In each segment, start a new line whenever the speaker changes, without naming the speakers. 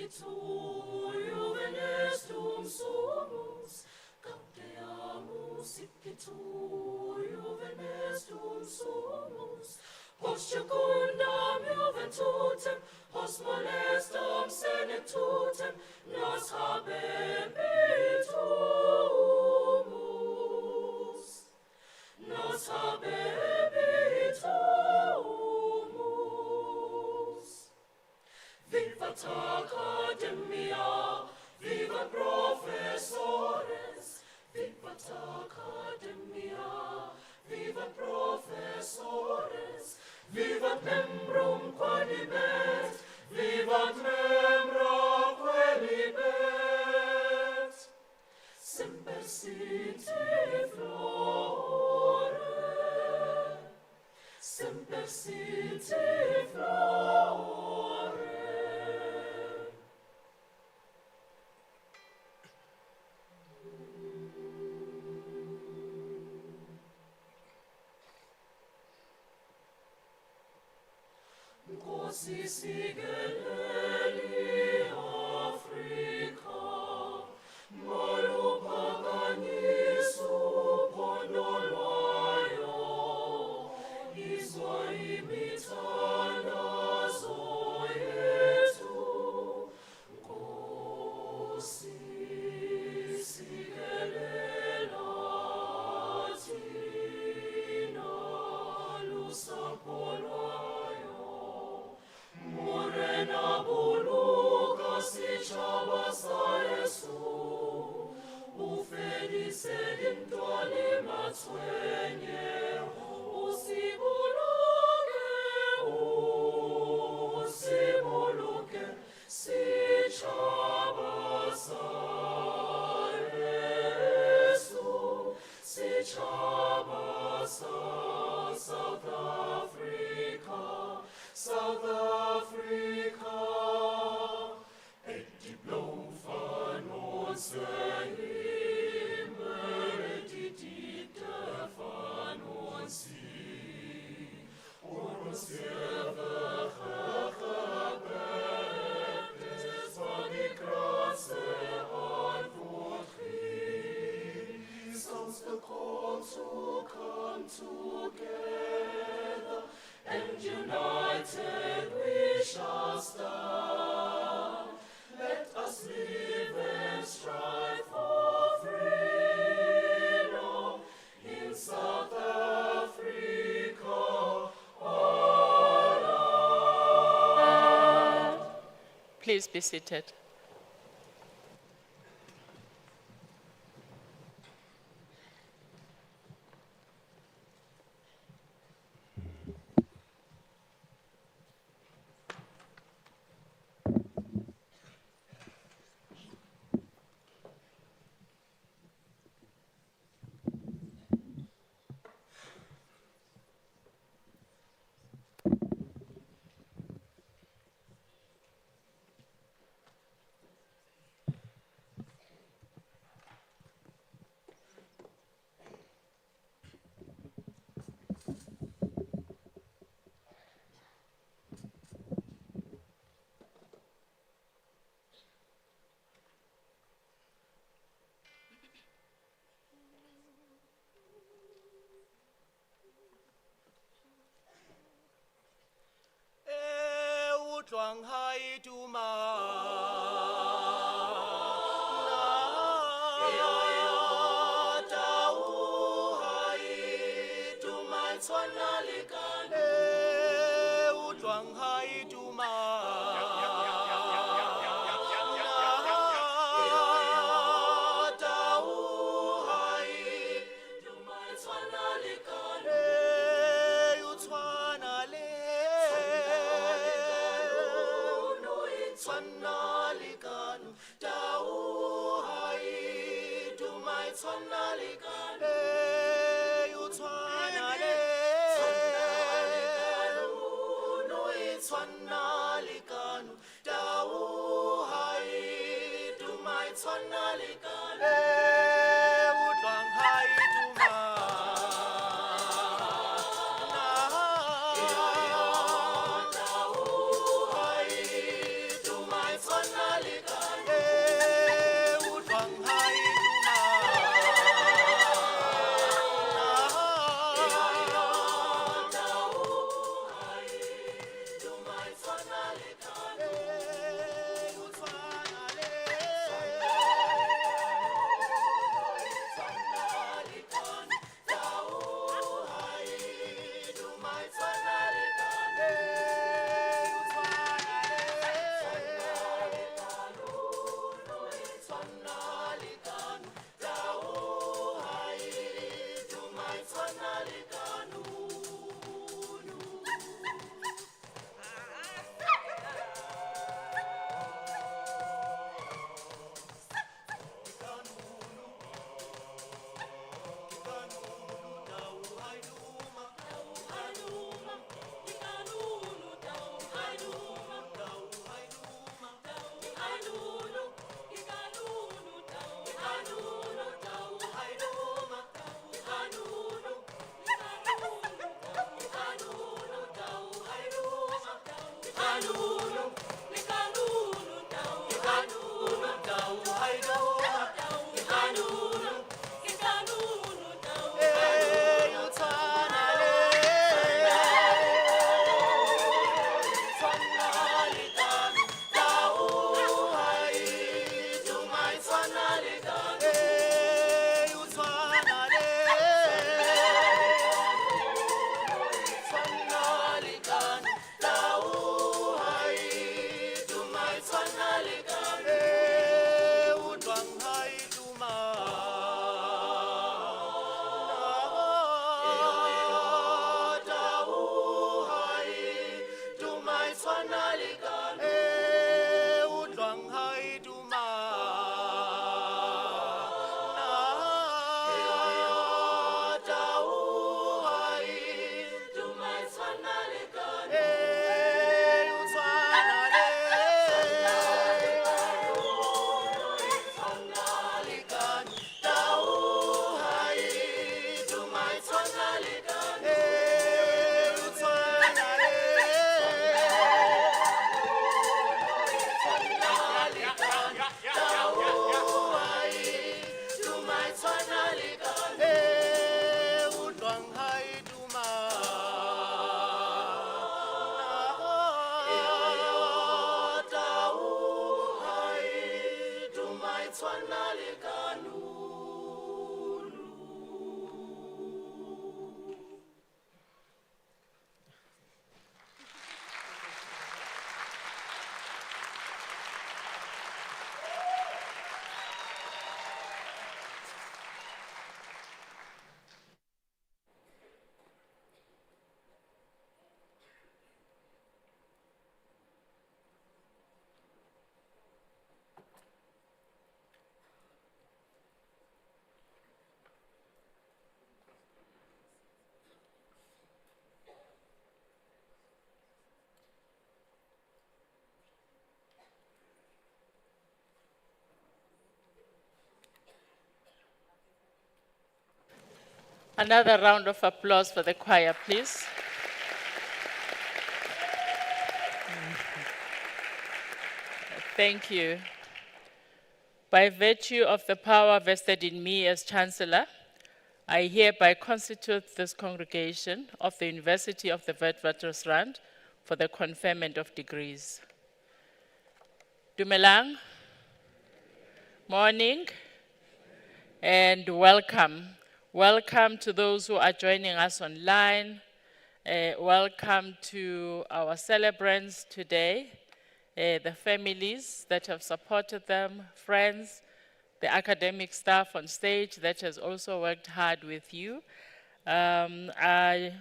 tu juvenestum sumus, gaudeamus tu juvenestum sumus, post secundam juventutem, post molestam senectutem, nos habebitus, nos habebitus. Vivat Academia, vivat professores, vivat Academia, vivat professores, vivat membrum qualibet, vivat membra qualibet, semper siti flore, semper siti flore. Quasi sigeleli Africa, malo paganisu pondoloio, isua imitana zoetu, quasi sigelela tina lusa poloio, morena buluca si chabasa Jesu, ufedice dintoali matsuenye, usibuluke, si chabasa Jesu, si chabasa South Africa, South Africa, et die Blaufa non Himmel, die van ons zie, ons eeuwige gebed is van die krasse antwoord gies, ons to come together, and united we shall stand. Let us live and strive for freedom in South Africa, our land.
Please be seated.
Utlwang hai tuma tau hai tumai tswana lekane utlwang hai tuma tau hai tumai tswana lekane utswana le tswana lekane tau hai tumai tswana lekane utswana le tswana lekane tau hai tumai tswana lekane utlwang hai tuma tau hai tumai tswana
Another round of applause for the choir, please. Thank you. By virtue of the power vested in me as Chancellor, I hereby constitute this congregation of the University of the Witwatersrand for the conferment of degrees. Dumelang, morning, and welcome. Welcome to those who are joining us online. Welcome to our celebrants today, the families that have supported them, friends, the academic staff on stage that has also worked hard with you. My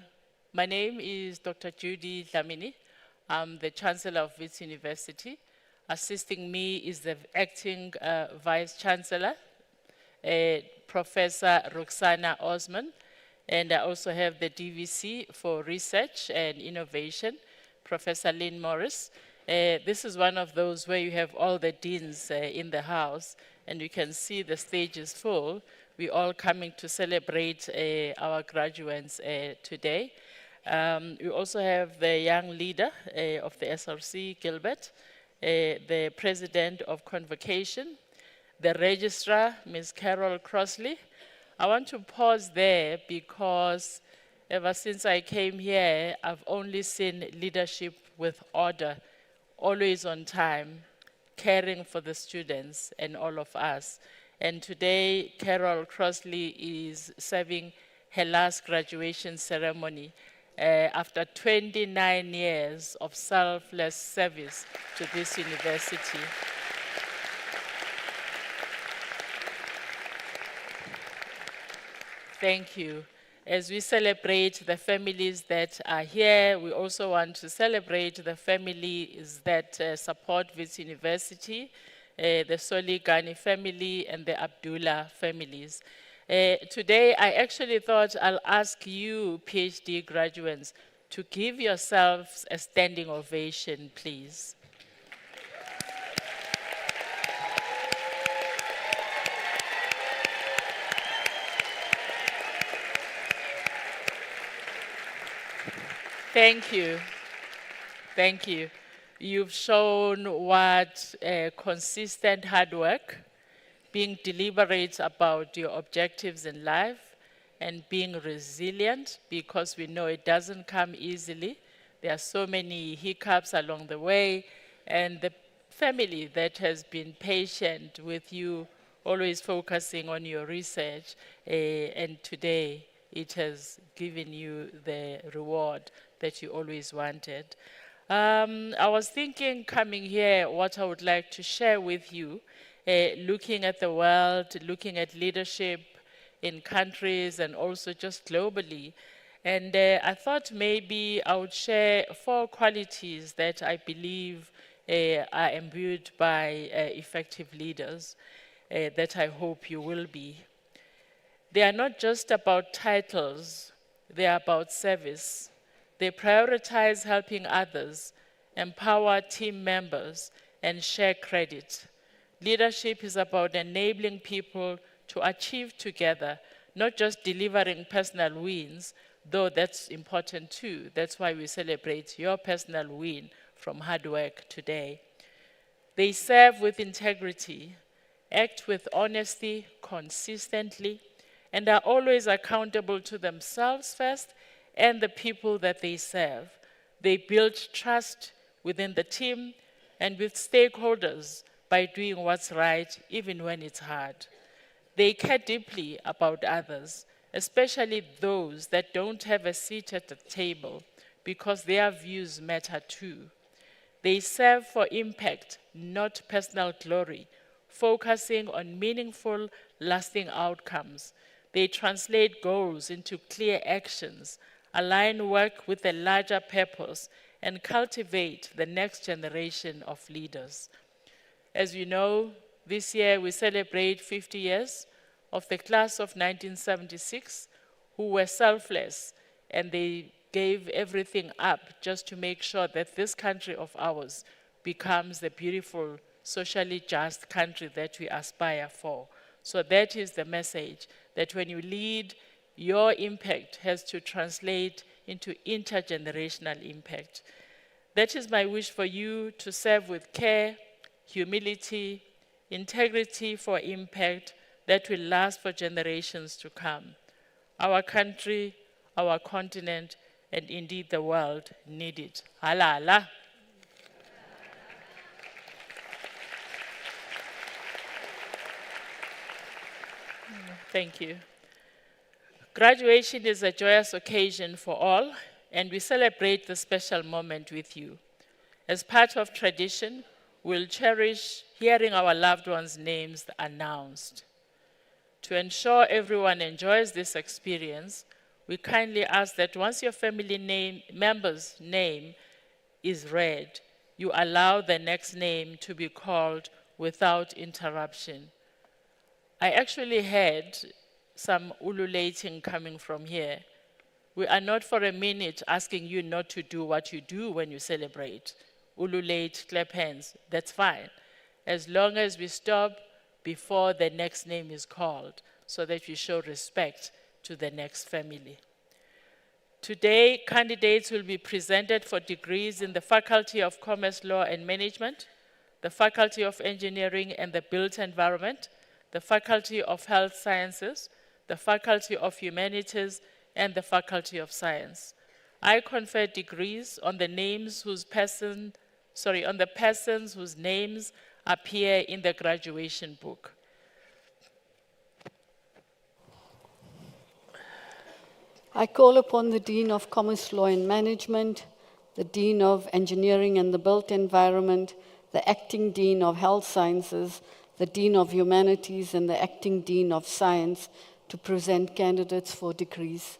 name is Dr. Judy Dlamini. I'm the Chancellor of Wits University. Assisting me is the acting Vice Chancellor, Professor Roxana Osman, and I also have the DVC for Research and Innovation, Professor Lynn Morris. This is one of those where you have all the deans in the house, and you can see the stage is full. We're all coming to celebrate our graduates today. We also have the young leader of the SRC, Gilbert, the president of Convocation, the registrar, Ms. Carol Crossley. I want to pause there because ever since I came here, I've only seen leadership with order, always on time, caring for the students and all of us. And today, Carol Crossley is serving her last graduation ceremony after 29 years of selfless service to this university. Thank you. As we celebrate the families that are here, we also want to celebrate the families that support Wits University, the Soligani family and the Abdullah families. Today, I actually thought I'll ask you, PhD graduates, to give yourselves a standing ovation, please. Thank you. Thank you. You've shown what consistent hard work, being deliberate about your objectives in life, and being resilient, because we know it doesn't come easily. There are so many hiccups along the way, and the family that has been patient with you, always focusing on your research, and today it has given you the reward that you always wanted. I was thinking coming here, what I would like to share with you, looking at the world, looking at leadership in countries and also just globally. And I thought maybe I would share 4 qualities that I believe are imbued by effective leaders that I hope you will be. They are not just about titles, they are about service. They prioritize helping others, empower team members, and share credit. Leadership is about enabling people to achieve together, not just delivering personal wins, though that's important too. That's why we celebrate your personal win from hard work today. They serve with integrity, act with honesty consistently, and are always accountable to themselves first and the people that they serve. They build trust within the team and with stakeholders by doing what's right, even when it's hard. They care deeply about others, especially those that don't have a seat at the table, because their views matter too. They serve for impact, not personal glory, focusing on meaningful, lasting outcomes. They translate goals into clear actions, align work with a larger purpose, and cultivate the next generation of leaders. As you know, this year we celebrate 50 years of the class of 1976 who were selfless, and they gave everything up just to make sure that this country of ours becomes the beautiful, socially just country that we aspire for. So that is the message, that when you lead, your impact has to translate into intergenerational impact. That is my wish for you, to serve with care, humility, integrity for impact that will last for generations to come. Our country, our continent, and indeed the world need it. Halala. Thank you. Graduation is a joyous occasion for all, and we celebrate the special moment with you. As part of tradition, we'll cherish hearing our loved ones' names announced. To ensure everyone enjoys this experience, we kindly ask that once your family member's name is read, you allow the next name to be called without interruption. I actually had some ululating coming from here. We are not for a minute asking you not to do what you do when you celebrate. Ululate, clap hands, that's fine. As long as we stop before the next name is called, so that we show respect to the next family. Today, candidates will be presented for degrees in the Faculty of Commerce, Law and Management, the Faculty of Engineering and the Built Environment, the Faculty of Health Sciences, the Faculty of Humanities, and the Faculty of Science. I confer degrees on the persons whose names appear in the graduation book.
I call upon the Dean of Commerce, Law and Management, the Dean of Engineering and the Built Environment, the Acting Dean of Health Sciences, the Dean of Humanities, and the Acting Dean of Science to present candidates for degrees.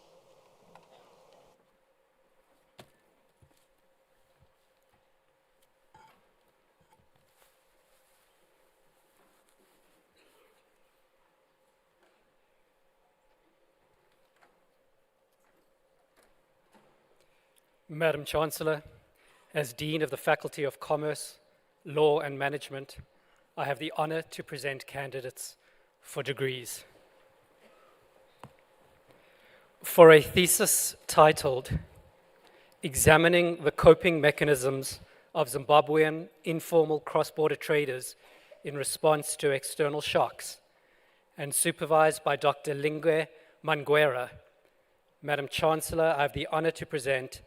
Madam Chancellor, as Dean of the Faculty of Commerce, Law and Management, I have the honor to present candidates for degrees. For a thesis titled, Examining the Coping Mechanisms of Zimbabwean informal cross-border traders in response to external shocks, and supervised by Dr. Lingwe Mangwera. Madam Chancellor, I have the honor to present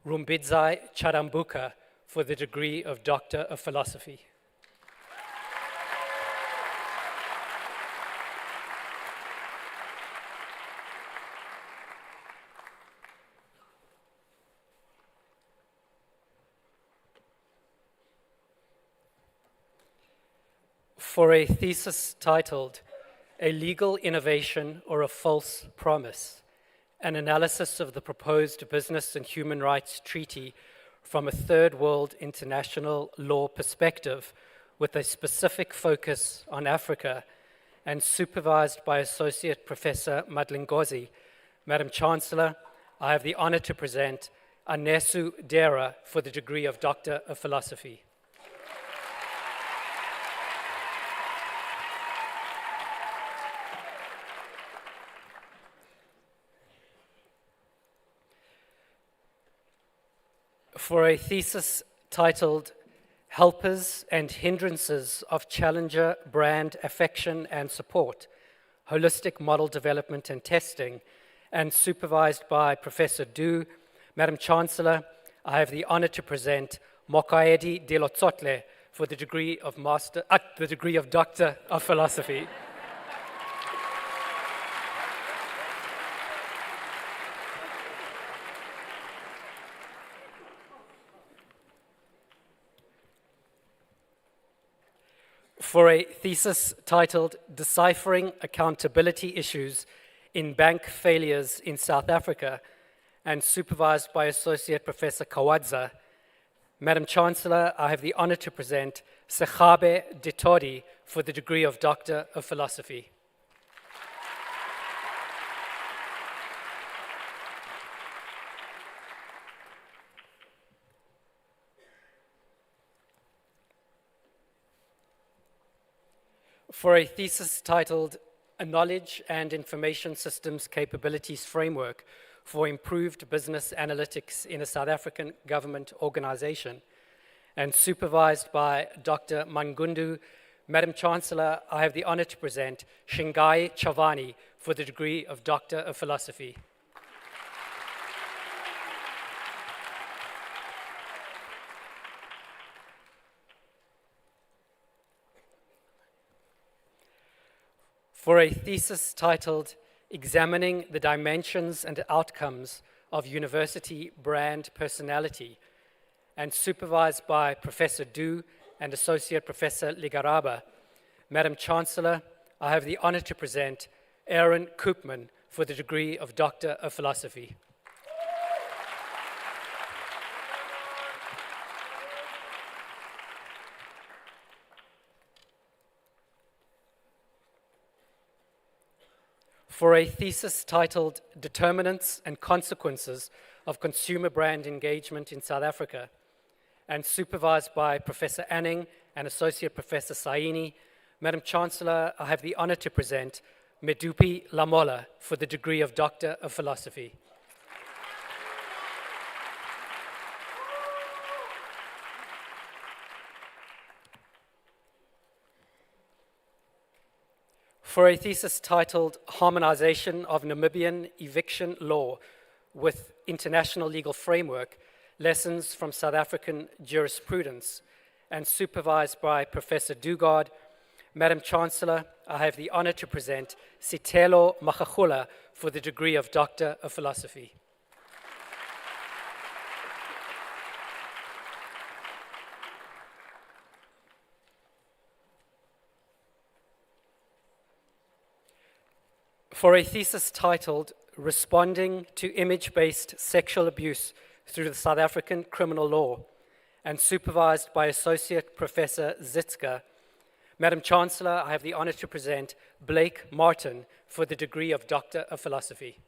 Rumbidzai Charambuka for the degree of Doctor of Philosophy. For a thesis titled, A Legal Innovation or a False Promise, an analysis of the proposed Business and Human Rights Treaty from a third world international law perspective with a specific focus on Africa, and supervised by Associate Professor Madlingozi. Madam Chancellor, I have the honor to present Anesu Dera for the degree of Doctor of Philosophy. For a thesis titled Helpers and Hindrances of Challenger Brand Affection and Support, Holistic Model Development and Testing, and supervised by Professor Du, Madam Chancellor, I have the honor to present Mokaedi Delotsotle for the degree of Doctor of Philosophy. For a thesis titled Deciphering Accountability Issues in Bank Failures in South Africa, and supervised by Associate Professor Kawadza, Madam Chancellor, I have the honor to present Sekhabe Ditori for the degree of Doctor of Philosophy. For a thesis titled A Knowledge and Information Systems Capabilities Framework for Improved Business Analytics in a South African Government Organization, and supervised by Dr. Mangundu, Madam Chancellor, I have the honor to present Shingai Chavani for the degree of Doctor of Philosophy. For a thesis titled Examining the Dimensions and Outcomes of University Brand Personality, and supervised by Professor Du and Associate Professor Ligaraba, Madam Chancellor, I have the honor to present Aaron Koopman for the degree of Doctor of Philosophy. For a thesis titled Determinants and Consequences of Consumer Brand Engagement in South Africa, and supervised by Professor Anning and Associate Professor Saini, Madam Chancellor, I have the honor to present Medupi Lamola for the degree of Doctor of Philosophy. For a thesis titled Harmonization of Namibian Eviction Law with International Legal Framework, Lessons from South African Jurisprudence, and supervised by Professor Dugard, Madam Chancellor, I have the honor to present Sitelo Makachula for the degree of Doctor of Philosophy. For a thesis titled Responding to Image-Based Sexual Abuse through the South African Criminal Law, and supervised by Associate Professor Zitzka, Madam Chancellor, I have the honor to present Blake Martin for the degree of Doctor of Philosophy.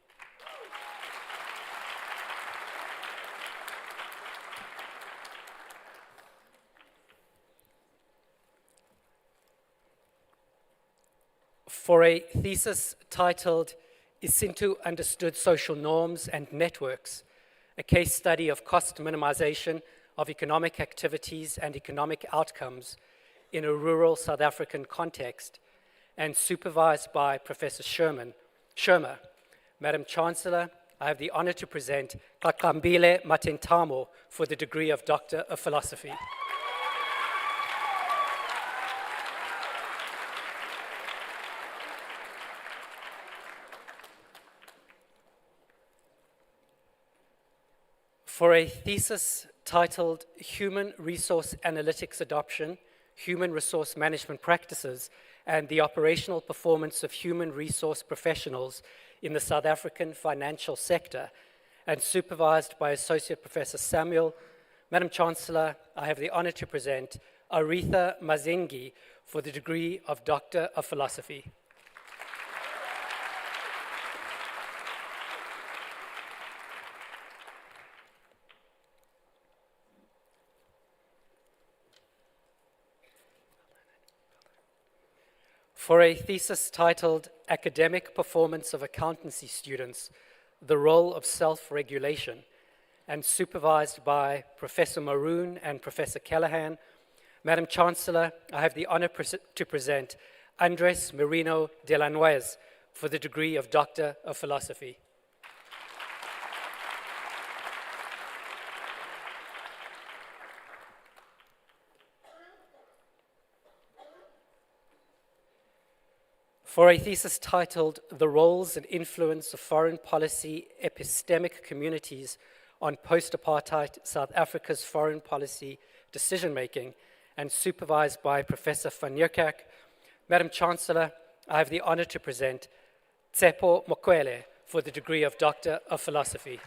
For a thesis titled Isintu Understood Social Norms and Networks, a case study of cost minimization of economic activities and economic outcomes in a rural South African context, and supervised by Professor Shermer. Madam Chancellor, I have the honor to present Kakambile Matentamo for the degree of Doctor of Philosophy. For a thesis titled Human Resource Analytics Adoption, Human Resource Management Practices, and the Operational Performance of Human Resource Professionals in the South African Financial Sector, and supervised by Associate Professor Samuel, Madam Chancellor, I have the honor to present Aretha Mazengi for the degree of Doctor of Philosophy. For a thesis titled Academic Performance of Accountancy Students, the Role of Self-Regulation, and supervised by Professor Maroon and Professor Callahan, Madam Chancellor, I have the honor to present Andres Merino de la Nuez for the degree of Doctor of Philosophy. For a thesis titled The Roles and Influence of Foreign Policy Epistemic Communities on Post-Apartheid South Africa's Foreign Policy Decision-Making, and supervised by Professor van Niekerk, Madam Chancellor, I have the honor to present Tsepo Mokwele for the degree of Doctor of Philosophy.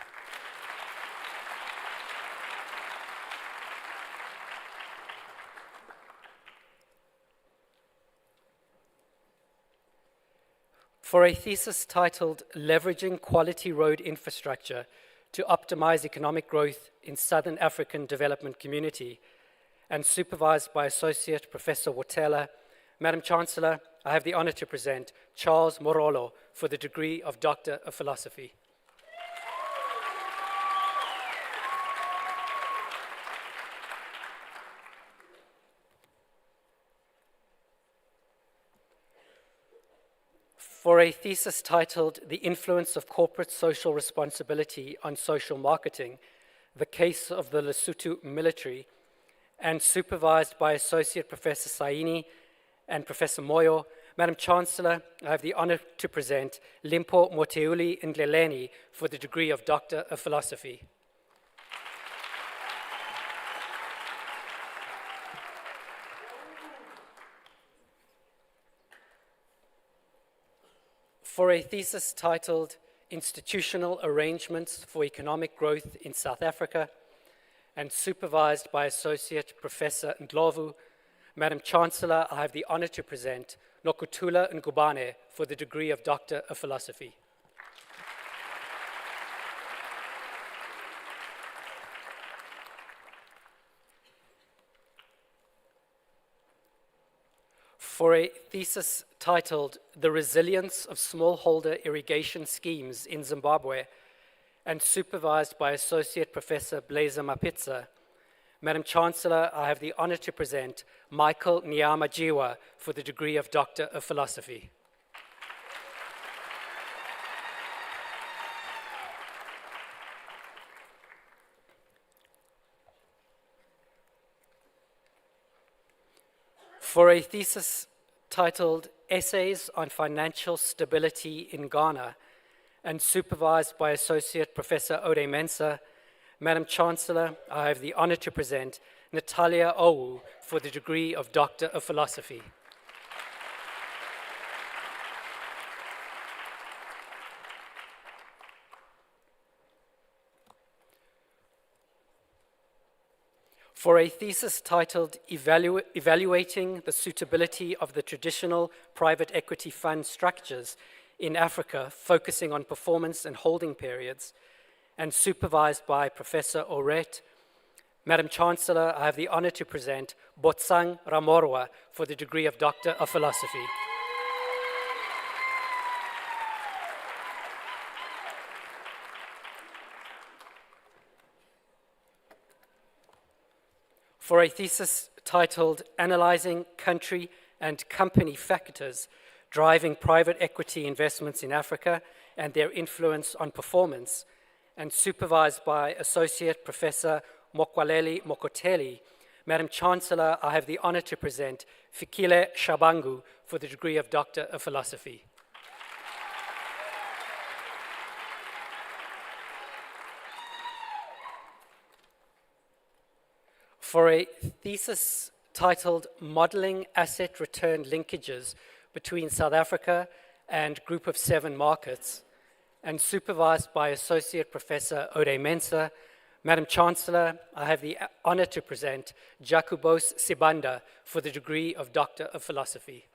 For a thesis titled Leveraging Quality Road Infrastructure to Optimize Economic Growth in Southern African Development Community, and supervised by Associate Professor Watela, Madam Chancellor, I have the honor to present Charles Morolo for the degree of Doctor of Philosophy. For a thesis titled The Influence of Corporate Social Responsibility on Social Marketing, the Case of the Lesotho Military, and supervised by Associate Professor Saini and Professor Moyo, Madam Chancellor, I have the honor to present Limpo Moteuli Ndleleni for the degree of Doctor of Philosophy. For a thesis titled Institutional Arrangements for Economic Growth in South Africa, and supervised by Associate Professor Ndlovu, Madam Chancellor, I have the honor to present Nokutula Ngubane for the degree of Doctor of Philosophy. For a thesis titled The Resilience of Smallholder Irrigation Schemes in Zimbabwe, and supervised by Associate Professor Blazer Mapitsa, Madam Chancellor, I have the honor to present Michael Nyamajiwa for the degree of Doctor of Philosophy. For a thesis titled Essays on Financial Stability in Ghana, and supervised by Associate Professor Ode Mensah, Madam Chancellor, I have the honor to present Natalia Owu for the degree of Doctor of Philosophy. For a thesis titled Evaluating the Suitability of the Traditional Private Equity Fund Structures in Africa, focusing on performance and holding periods, and supervised by Professor Oret, Madam Chancellor, I have the honor to present Botsang Ramorwa for the degree of Doctor of Philosophy. for a thesis titled Analyzing Country and Company Factors Driving Private Equity Investments in Africa and Their Influence on Performance, and supervised by Associate Professor Mokwaleli Mokoteli. Madam Chancellor, I have the honor to present Fikile Shabangu for the degree of Doctor of Philosophy. For a thesis titled Modeling Asset Return Linkages Between South Africa and Group of Seven Markets, and supervised by Associate Professor Ode Mensah, Madam Chancellor, I have the honor to present Jacobos Sibanda for the degree of Doctor of Philosophy.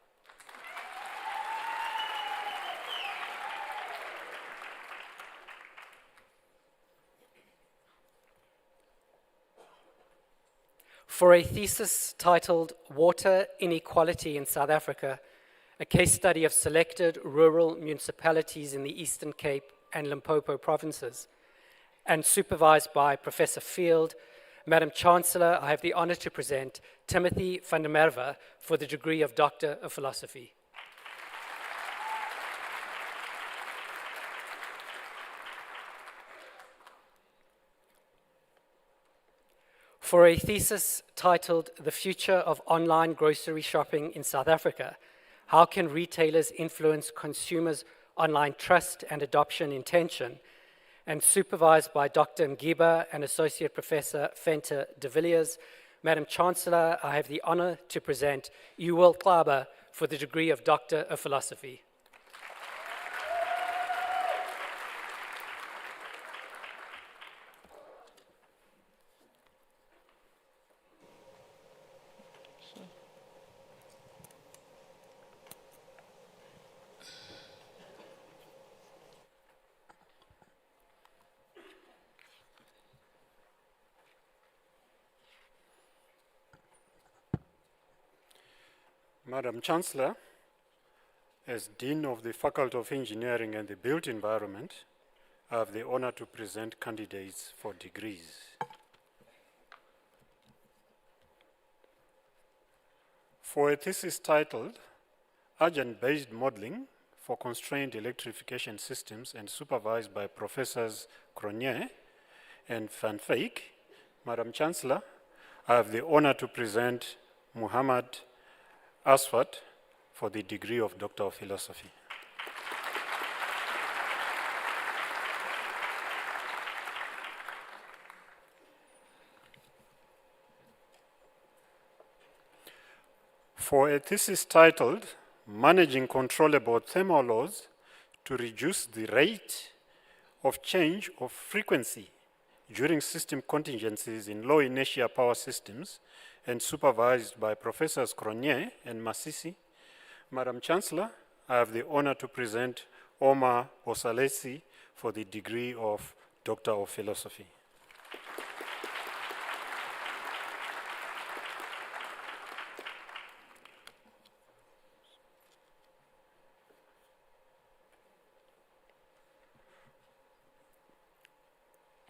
For a thesis titled Water Inequality in South Africa, a case study of selected rural municipalities in the Eastern Cape and Limpopo provinces, and supervised by Professor Field, Madam Chancellor, I have the honor to present Timothy van der Merwe for the degree of Doctor of Philosophy. For a thesis titled The Future of Online Grocery Shopping in South Africa, How Can Retailers Influence Consumers' Online Trust and Adoption Intention, and supervised by Dr. Ngiba and Associate Professor Fenta de Villiers, Madam Chancellor, I have the honor to present Ewell Klaba for the degree of Doctor of Philosophy.
Madam Chancellor, as Dean of the Faculty of Engineering and the Built Environment, I have the honor to present candidates for degrees. For a thesis titled Agent-Based Modeling for Constrained Electrification Systems and supervised by Professors Cronje and Van Wyk, Madam Chancellor, I have the honor to present Muhammad Aswat for the degree of Doctor of Philosophy. For a thesis titled Managing Controllable Thermal Loads to Reduce the Rate of Change of Frequency during System Contingencies in Low Inertia Power Systems, and supervised by Professors Cronje and Masisi, Madam Chancellor, I have the honor to present Omar Bosalesi for the degree of Doctor of Philosophy.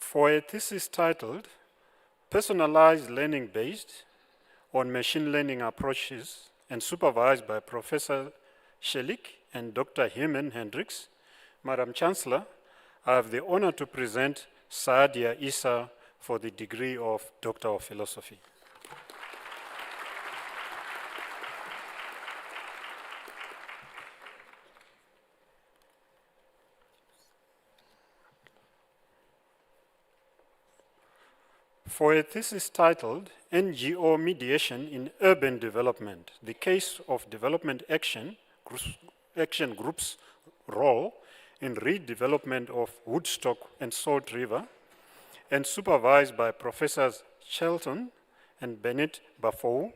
For a thesis titled Personalized Learning Based on Machine Learning Approaches and supervised by Professor Shelik and Dr. Hyman Hendricks, Madam Chancellor, I have the honor to present Saadia Issa for the degree of Doctor of Philosophy. For a thesis titled NGO Mediation in Urban Development, the Case of Development Action Group's Role in Redevelopment of Woodstock and Salt River, and supervised by Professors Shelton and Bennett Bafou,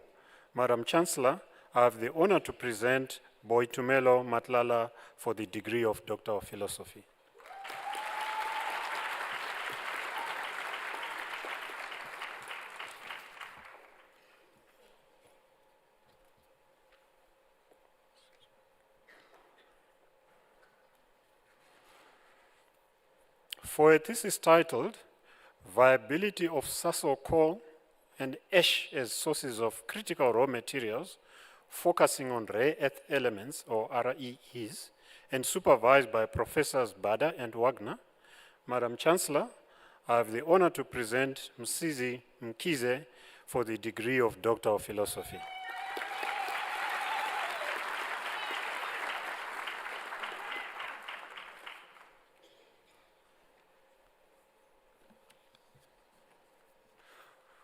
Madam Chancellor, I have the honor to present Boitumelo Matlala for the degree of Doctor of Philosophy. For a thesis titled Viability of Sasol Coal and ash as sources of critical raw materials, focusing on rare earth elements, or REEs, and supervised by Professors Bada and Wagner. Madam Chancellor, I have the honor to present Msizi Mkize for the degree of Doctor of Philosophy.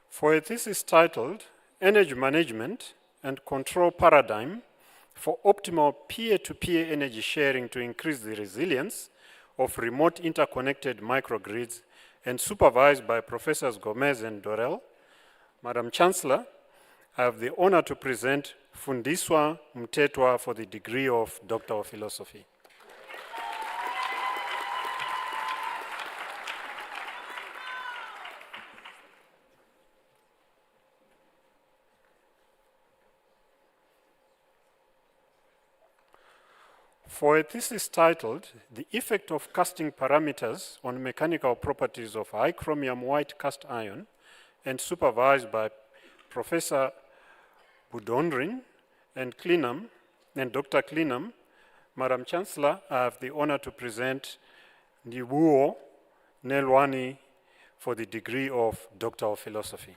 For a thesis titled Energy Management and Control Paradigm for Optimal Peer-to-Peer Energy Sharing to Increase the Resilience of Remote Interconnected Microgrids, and supervised by Professors Gomez and Dorel, Madam Chancellor, I have the honor to present Fundiswa Mtetwa for the degree of Doctor of Philosophy. For a thesis titled The Effect of Casting Parameters on Mechanical Properties of High Chromium White Cast Iron, and supervised by Professor Budondrin and Dr. Klinam, Madam Chancellor, I have the honor to present Ndibuo Nelwani for the degree of Doctor of Philosophy.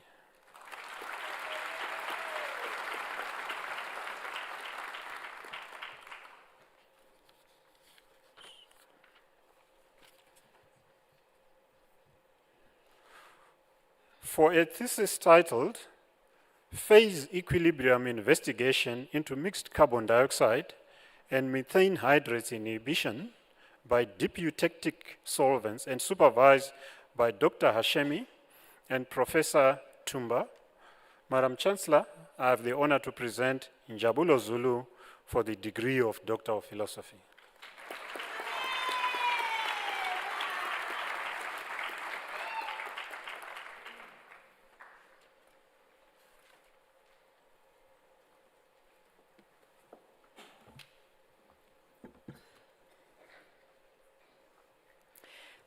For a thesis titled Phase Equilibrium Investigation into Mixed Carbon Dioxide and Methane Hydrates Inhibition by Deep Eutectic Solvents, and supervised by Dr. Hashemi and Professor Tumba, Madam Chancellor, I have the honor to present Njabulo Zulu for the degree of Doctor of Philosophy.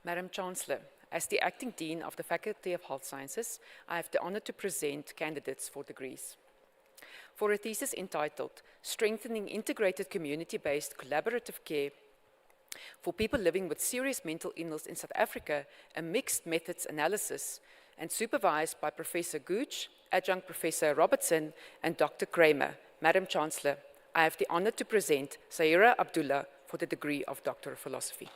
Madam Chancellor, as the Acting Dean of the Faculty of Health Sciences, I have the honor to present candidates for degrees. For a thesis entitled Strengthening Integrated Community-Based Collaborative Care for People Living with Serious Mental Illness in South Africa, a Mixed Methods Analysis, and supervised by Professor Gooch, Adjunct Professor Robertson, and Dr. Kramer, Madam Chancellor, I have the honor to present Zaira Abdullah for the degree of Doctor of Philosophy.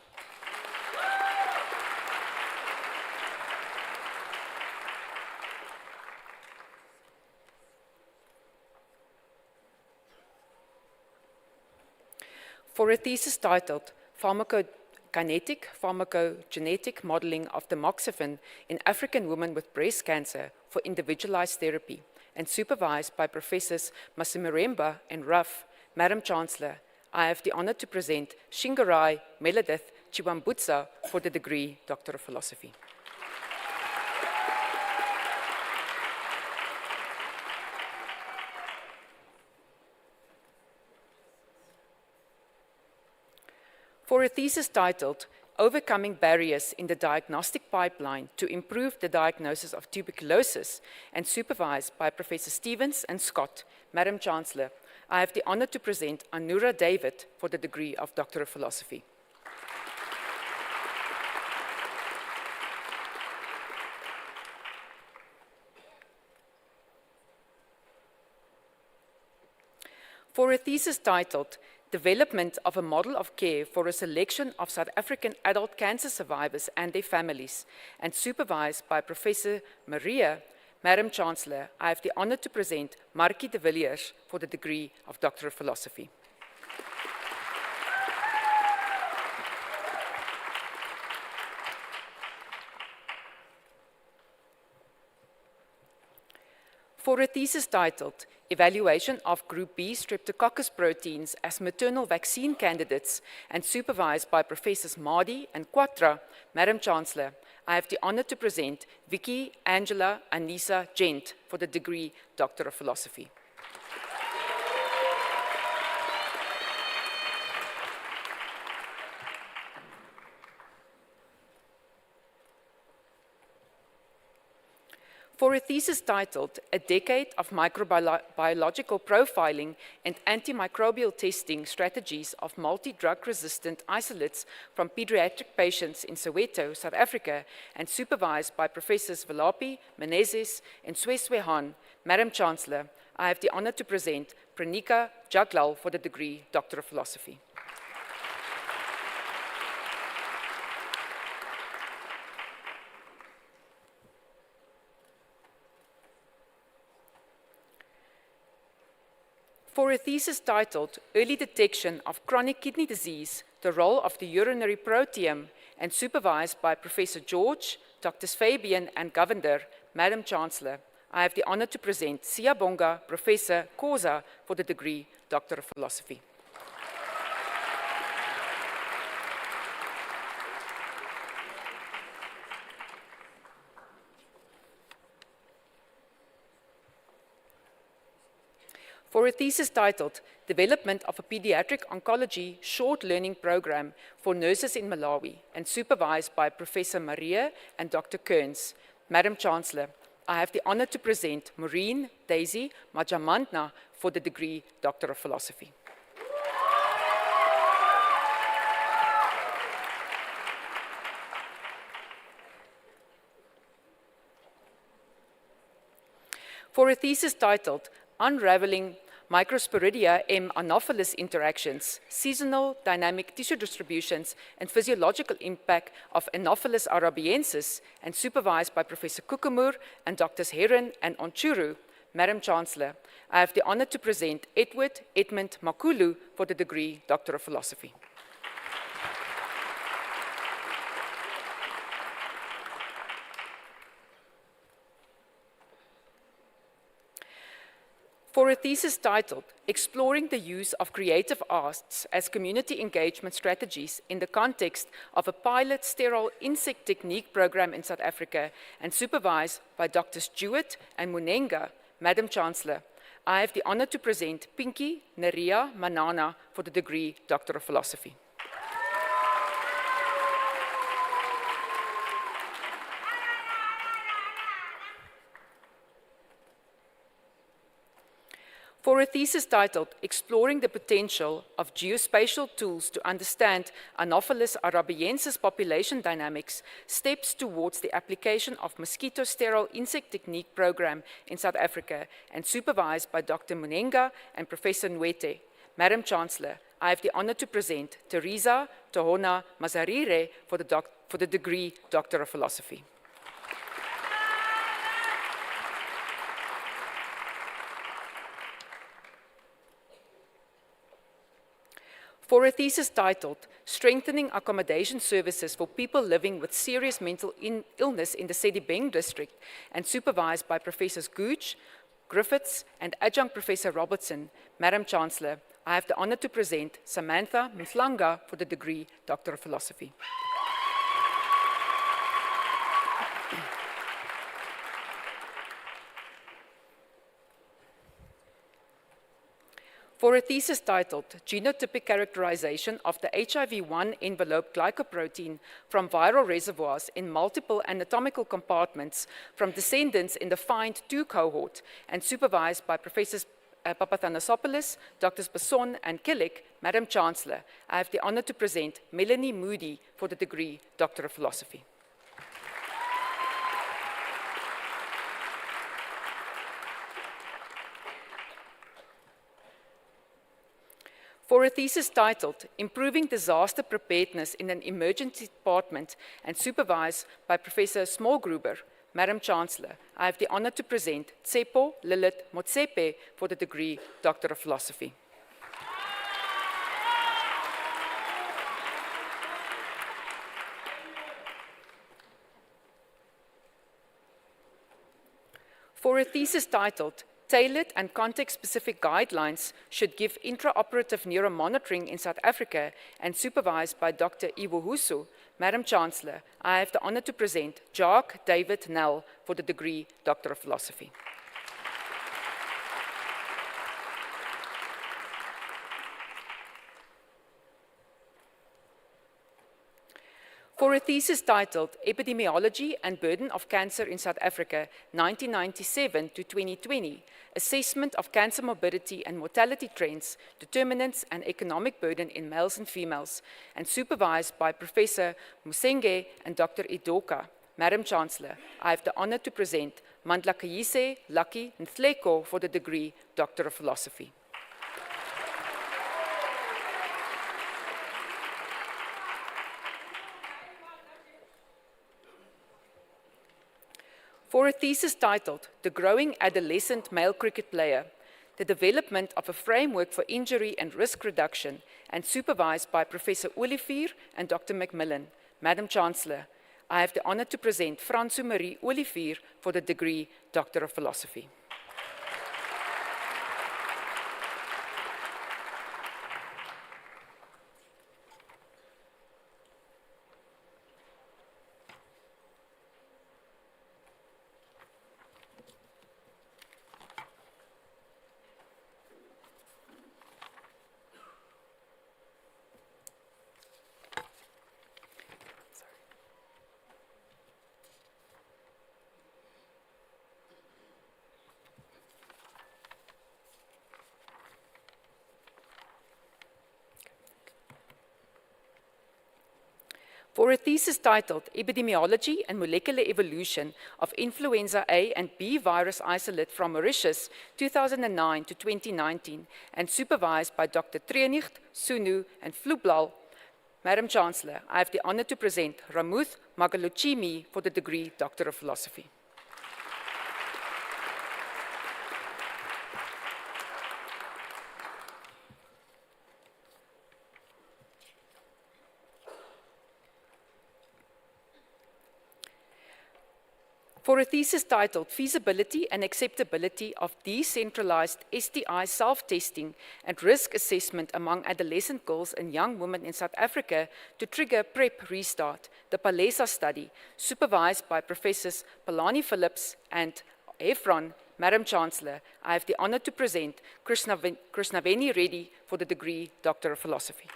For a thesis titled Pharmacokinetic Pharmacogenetic Modeling of Tamoxifen in African Women with Breast Cancer for Individualized Therapy, and supervised by Professors Masimiremba and Ruff, Madam Chancellor, I have the honor to present Shingarai Meladith Chiwambutsa for the degree Doctor of Philosophy. For a thesis titled Overcoming Barriers in the Diagnostic Pipeline to Improve the Diagnosis of Tuberculosis, and supervised by Professor Stevens and Scott, Madam Chancellor, I have the honor to present Anura David for the degree of Doctor of Philosophy. For a thesis titled Development of a Model of Care for a Selection of South African Adult Cancer Survivors and Their Families, and supervised by Professor Maria, Madam Chancellor, I have the honor to present Markie de Villiers for the degree of Doctor of Philosophy. For a thesis titled Evaluation of Group B Streptococcus proteins as maternal vaccine candidates, and supervised by Professors Mardi and Quatra, Madam Chancellor, I have the honor to present Vicky Angela Anissa Gent for the degree Doctor of Philosophy. For a thesis titled A Decade of Microbiological Profiling and Antimicrobial Testing Strategies of Multi-Drug Resistant Isolates from Pediatric Patients in Soweto, South Africa, and supervised by Professors Valapi, Menezes, and Sweswe, Madam Chancellor, I have the honor to present Pranika Jaglal for the degree Doctor of Philosophy. For a thesis titled Early Detection of Chronic Kidney Disease, the Role of the Urinary Proteome, and supervised by Professor George, Drs. Fabian and Govender, Madam Chancellor, I have the honor to present Siyabonga Professor Khoza for the degree Doctor of Philosophy. For a thesis titled Development of a Pediatric Oncology Short Learning Program for Nurses in Malawi and supervised by Professor Maria and Dr. Kearns, Madam Chancellor, I have the honor to present Maureen Daisy Majamantna for the degree Doctor of Philosophy. For a thesis titled Unraveling Microsporidia M. anopheles interactions, seasonal dynamic tissue distributions, and physiological impact of Anopheles arabiensis, and supervised by Professor Kukumur and Drs. Heron and Onchuru, Madam Chancellor, I have the honor to present Edward Edmund Makulu for the degree Doctor of Philosophy. For a thesis titled Exploring the Use of Creative Arts as Community Engagement Strategies in the Context of a Pilot Sterile Insect Technique Program in South Africa and supervised by Drs. Jewett and Munenga, Madam Chancellor, I have the honor to present Pinky Neria Manana for the degree Doctor of Philosophy. For a thesis titled Exploring the Potential of Geospatial Tools to Understand Anopheles arabiensis Population Dynamics, Steps Towards the Application of Mosquito Sterile Insect Technique Program in South Africa, and supervised by Dr. Munenga and Professor Nwete, Madam Chancellor, I have the honor to present Teresa Tohona Mazarire for the degree Doctor of Philosophy. For a thesis titled Strengthening Accommodation Services for People Living with Serious Mental Illness in the Sedibeng District, and supervised by Professors Gooch, Griffiths, and Adjunct Professor Robertson, Madam Chancellor, I have the honor to present Samantha Mflanga for the degree Doctor of Philosophy. For a thesis titled Genotypic Characterization of the HIV-1 Envelope Glycoprotein from Viral Reservoirs in Multiple Anatomical Compartments from Descendants in the FIND2 cohort, and supervised by Professors Papathanasopoulos, Drs. Basson, and Killick, Madam Chancellor, I have the honor to present Melanie Moody for the degree Doctor of Philosophy. For a thesis titled Improving Disaster Preparedness in an Emergency Department and supervised by Professor Smallgruber, Madam Chancellor, I have the honor to present Tsepo Lilith Motsepe for the degree Doctor of Philosophy. For a thesis titled Tailored and context-specific guidelines should give intraoperative neuromonitoring in South Africa, and supervised by Dr. Iwo Husu, Madam Chancellor, I have the honor to present Jacques David Nell for the degree Doctor of Philosophy. For a thesis titled Epidemiology and Burden of Cancer in South Africa, 1997 to 2020, Assessment of Cancer Morbidity and Mortality Trends, Determinants and Economic Burden in Males and Females, and supervised by Professor Musenge and Dr. Idoka. Madam Chancellor, I have the honor to present Mandlakayise Lucky Ntleko for the degree Doctor of Philosophy. For a thesis titled The Growing Adolescent Male Cricket Player, the development of a framework for injury and risk reduction, and supervised by Professor Olivier and Dr. Macmillan. Madam Chancellor, I have the honor to present Francois Marie Olivier for the degree Doctor of Philosophy. For a thesis titled Epidemiology and Molecular Evolution of Influenza A and B Virus Isolate from Mauritius, 2009 to 2019, and supervised by Dr. Treenicht, Sunu, and Flublal. Madam Chancellor, I have the honor to present Ramuth Magaluchimi for the degree Doctor of Philosophy. For a thesis titled Feasibility and Acceptability of Decentralized STI Self-Testing and Risk Assessment Among Adolescent Girls and Young Women in South Africa to Trigger PrEP Restart, the PALESA study, supervised by Professors Palani Phillips and Efron. Madam Chancellor, I have the honor to present Krishnaveni Reddy for the degree Doctor of Philosophy.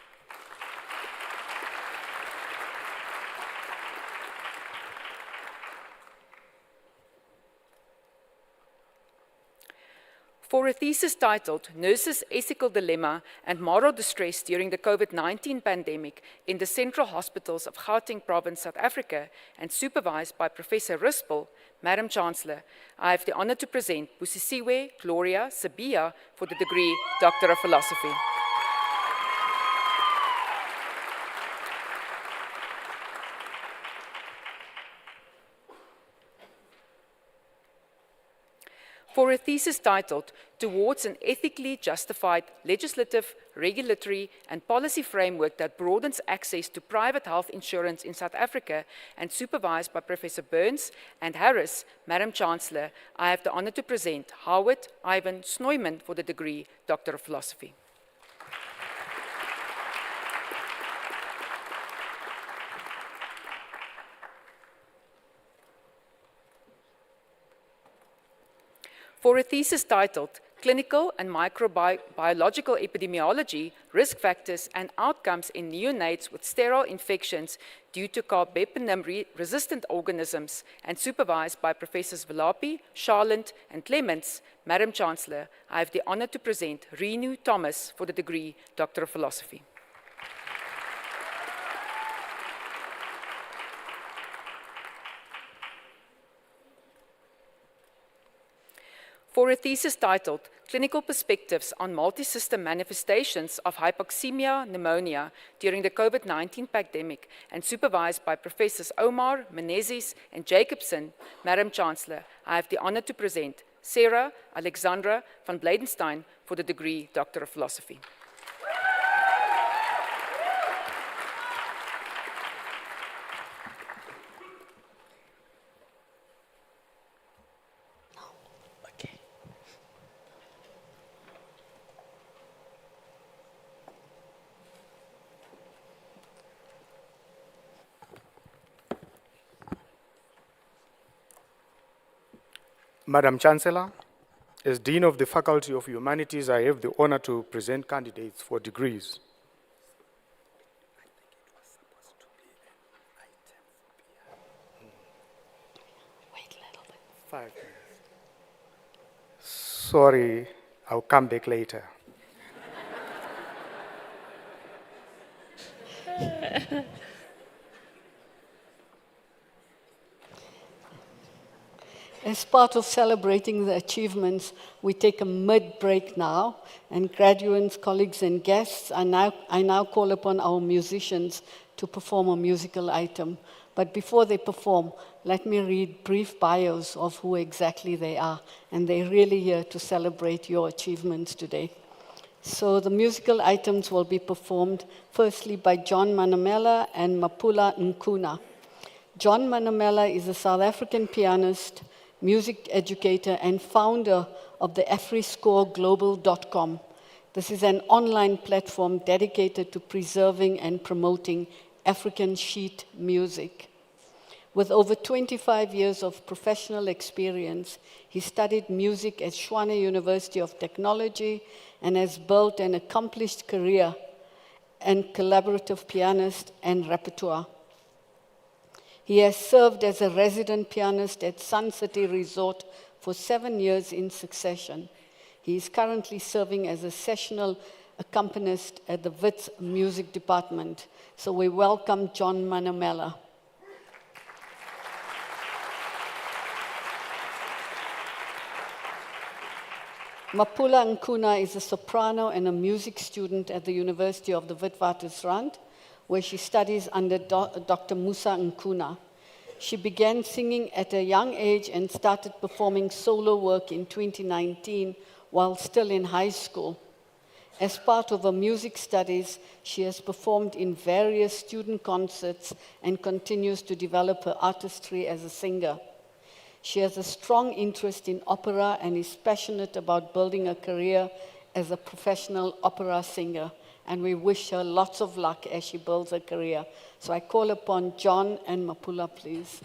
For a thesis titled Nurses' Ethical Dilemma and Moral Distress During the COVID-19 Pandemic in the Central Hospitals of Gauteng Province, South Africa, and supervised by Professor Rispel, Madam Chancellor, I have the honor to present Busisiwe Gloria Sabia for the degree Doctor of Philosophy. For a thesis titled Towards an Ethically Justified Legislative, Regulatory and Policy Framework that Broadens Access to Private Health Insurance in South Africa, and supervised by Professor Burns and Harris, Madam Chancellor, I have the honor to present Howard Ivan Snoeman for the degree Doctor of Philosophy. For a thesis titled Clinical and Microbiological Epidemiology, Risk Factors and Outcomes in Neonates with Sterile Infections Due to Carbapenem-Resistant Organisms, and supervised by Professors Valapi, Charland, and Clements, Madam Chancellor, I have the honor to present Renu Thomas for the degree Doctor of Philosophy. For a thesis titled Clinical Perspectives on Multisystem Manifestations of Hypoxemia Pneumonia During the COVID-19 Pandemic, and supervised by Professors Omar, Menezes, and Jacobson, Madam Chancellor, I have the honor to present Sarah Alexandra van Bladenstein for the degree Doctor of Philosophy.
Madam Chancellor, as Dean of the Faculty of Humanities, I have the honor to present candidates for degrees. Sorry, I'll come back later.
As part of celebrating the achievements, we take a mid-break now, and graduates, colleagues, and guests, I now call upon our musicians to perform a musical item. But before they perform, let me read brief bios of who exactly they are, and they're really here to celebrate your achievements today. So the musical items will be performed firstly by John Manamela and Mapula Nkuna. John Manamela is a South African pianist, music educator, and founder of the AfriScoreGlobal.com. This is an online platform dedicated to preserving and promoting African sheet music. With over 25 years of professional experience, he studied music at Tshwane University of Technology and has built an accomplished career and collaborative pianist and repertoire. He has served as a resident pianist at Sun City Resort for 7 years in succession. He is currently serving as a sessional accompanist at the Wits Music Department. So we welcome John Manamela. Mapula Nkuna is a soprano and a music student at the University of the Witwatersrand, where she studies under Dr. Musa Nkuna. She began singing at a young age and started performing solo work in 2019 while still in high school. As part of her music studies, she has performed in various student concerts and continues to develop her artistry as a singer. She has a strong interest in opera and is passionate about building a career as a professional opera singer. And we wish her lots of luck as she builds her career. So I call upon John and Mapula, please.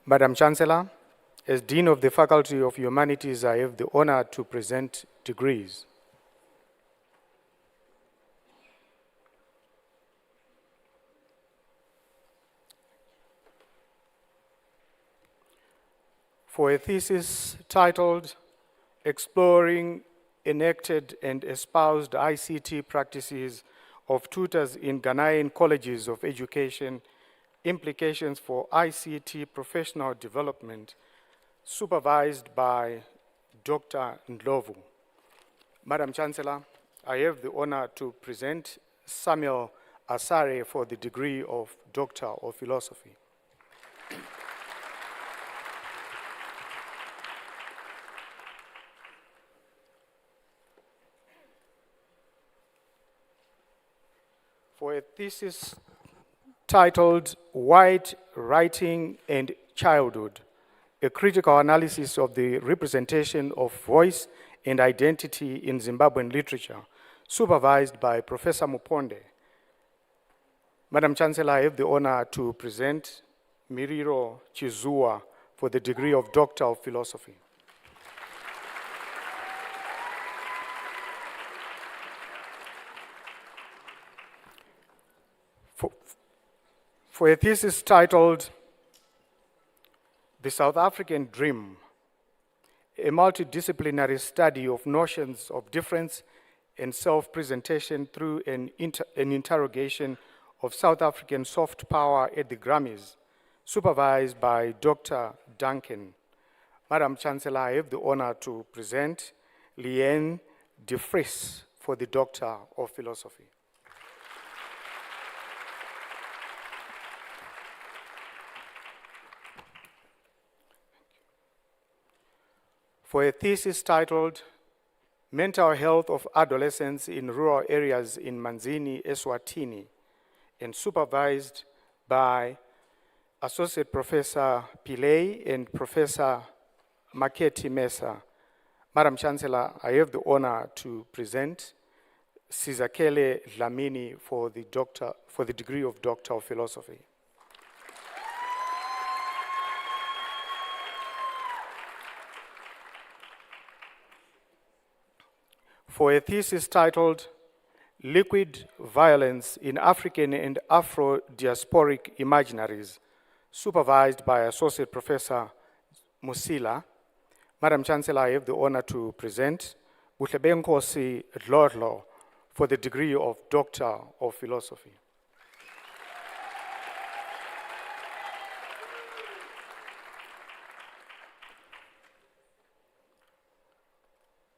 Madam Chancellor, as Dean of the Faculty of Humanities, I have the honor to present degrees. For a thesis titled Exploring Enacted and Espoused ICT Practices of Tutors in Ghanaian Colleges of Education, Implications for ICT Professional Development, supervised by Dr. Ndlovu. Madam Chancellor, I have the honor to present Samuel Asare for the degree of Doctor of Philosophy. For a thesis titled White Writing and Childhood, a critical analysis of the representation of voice and identity in Zimbabwean literature, supervised by Professor Muponde. Madam Chancellor, I have the honor to present Miriro Chizua for the degree of Doctor of Philosophy. For a thesis titled The South African Dream, a multidisciplinary study of notions of difference and self-presentation through an interrogation of South African soft power at the Grammys, supervised by Dr. Duncan. Madam Chancellor, I have the honor to present Leanne de Vries for the Doctor of Philosophy. For a thesis titled Mental Health of Adolescents in Rural Areas in Manzini, Eswatini, and supervised by Associate Professor Pillay and Professor Maketi Mesa. Madam Chancellor, I have the honor to present Sizakele Dlamini for the degree of Doctor of Philosophy. For a thesis titled Liquid Violence in African and Afro-Diasporic Imaginaries, supervised by Associate Professor Musila. Madam Chancellor, I have the honor to present Butlebenkosi Dlodlo for the degree of Doctor of Philosophy.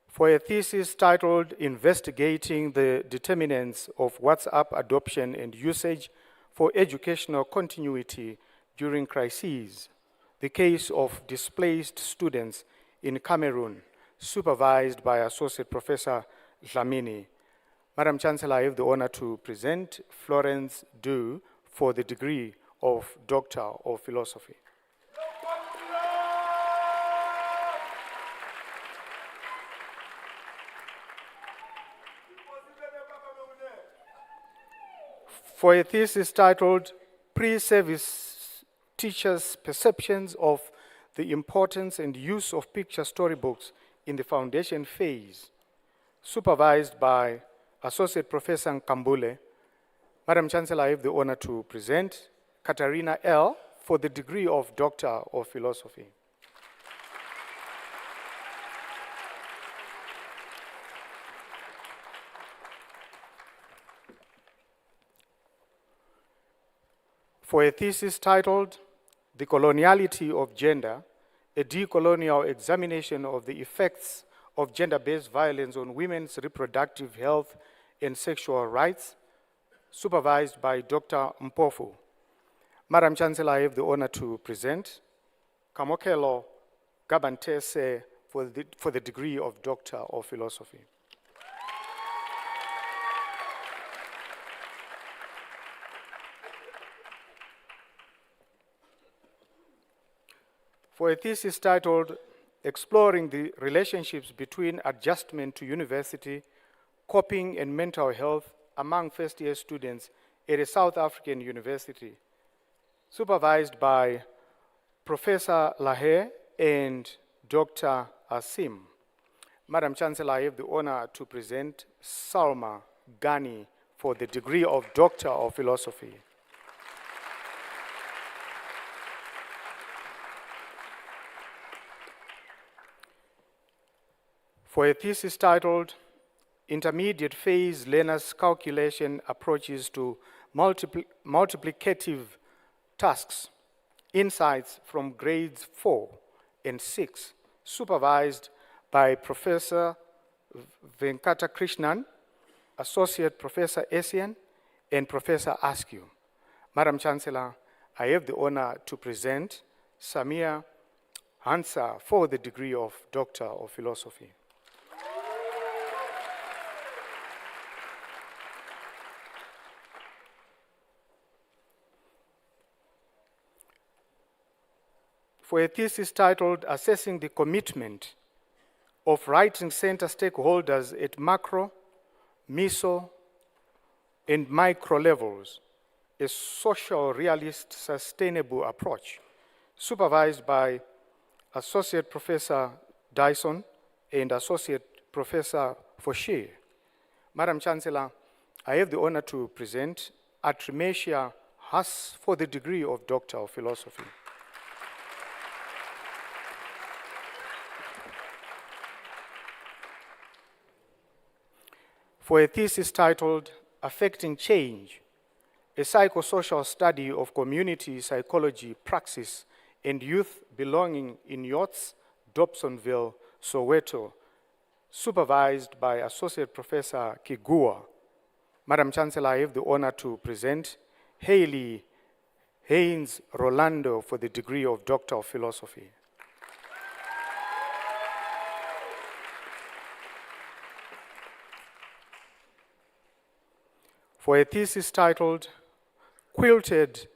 For a thesis titled Investigating the Determinants of WhatsApp Adoption and Usage for Educational Continuity During Crises, the case of displaced students in Cameroon, supervised by Associate Professor Dlamini. Madam Chancellor, I have the honor to present Florence Du for the degree of Doctor of Philosophy. For a thesis titled Pre-Service Teachers' Perceptions of the Importance and Use of Picture Storybooks in the Foundation Phase, supervised by Associate Professor Nkambule. Madam Chancellor, I have the honor to present Katarina L. for the degree of Doctor of Philosophy. For a thesis titled The Coloniality of Gender, a decolonial examination of the effects of gender-based violence on women's reproductive health and sexual rights, supervised by Dr. Mpofu. Madam Chancellor, I have the honor to present Kamokelo Gabantese for the degree of Doctor of Philosophy. For a thesis titled Exploring the Relationships Between Adjustment to University, Coping and Mental Health Among First-Year Students at a South African University, supervised by Professor Lahe and Dr. Asim. Madam Chancellor, I have the honor to present Salma Ghani for the degree of Doctor of Philosophy. For a thesis titled Intermediate Phase Learners' Calculation Approaches to Multiplicative Tasks, Insights from Grades 4 and 6, supervised by Professor Venkata Krishnan, Associate Professor Asian, and Professor Askew. Madam Chancellor, I have the honor to present Samia Hansa for the degree of Doctor of Philosophy. For a thesis titled Assessing the Commitment of Writing Center Stakeholders at Macro, Meso, and Micro Levels, a social realist sustainable approach, supervised by Associate Professor Dyson and Associate Professor Foshe. Madam Chancellor, I have the honor to present Atrimesia Haas for the degree of Doctor of Philosophy. For a thesis titled Affecting Change, a psychosocial study of community psychology praxis and youth belonging in Yachts, Dobsonville, Soweto, supervised by Associate Professor Kigua. Madam Chancellor, I have the honor to present Haley Haynes Rolando for the degree of Doctor of Philosophy. For a thesis titled Quilted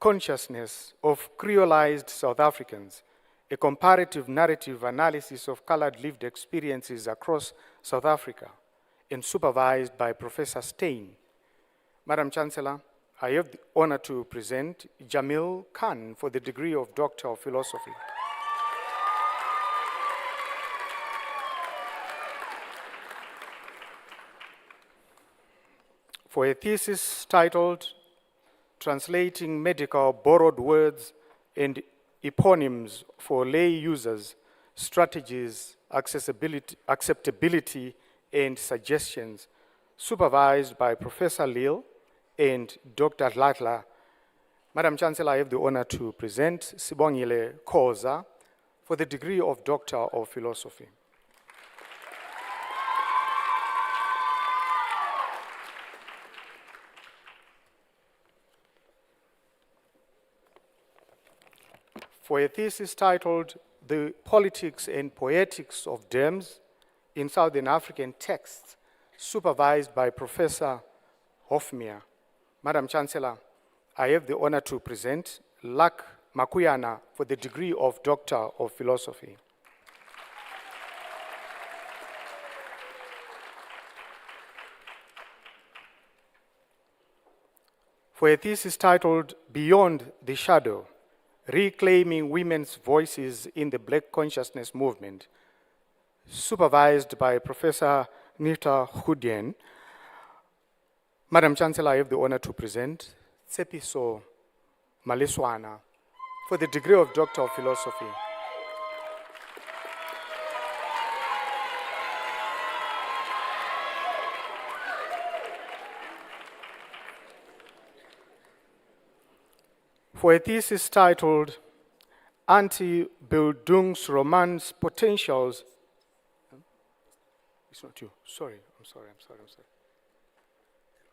Consciousness of Creolized South Africans, a comparative narrative analysis of colored lived experiences across South Africa, and supervised by Professor Stein. Madam Chancellor, I have the honor to present Jamil Khan for the degree of Doctor of Philosophy. For a thesis titled Translating Medical Borrowed Words and Eponyms for Lay Users, Strategies, Acceptability, and Suggestions, supervised by Professor Lil and Dr. Latla. Madam Chancellor, I have the honor to present Sibongile Koza for the degree of Doctor of Philosophy. For a thesis titled The Politics and Poetics of Dams in Southern African Texts, supervised by Professor Hofmeyr. Madam Chancellor, I have the honor to present Lak Makuyana for the degree of Doctor of Philosophy. For a thesis titled Beyond the Shadow, Reclaiming Women's Voices in the Black Consciousness Movement, supervised by Professor Nita Hudien. Madam Chancellor, I have the honor to present Tsepiso Maliswana for the degree of Doctor of Philosophy. For a thesis titled Anti-Bildungsromans Potentials. It's not you. Sorry. I'm sorry.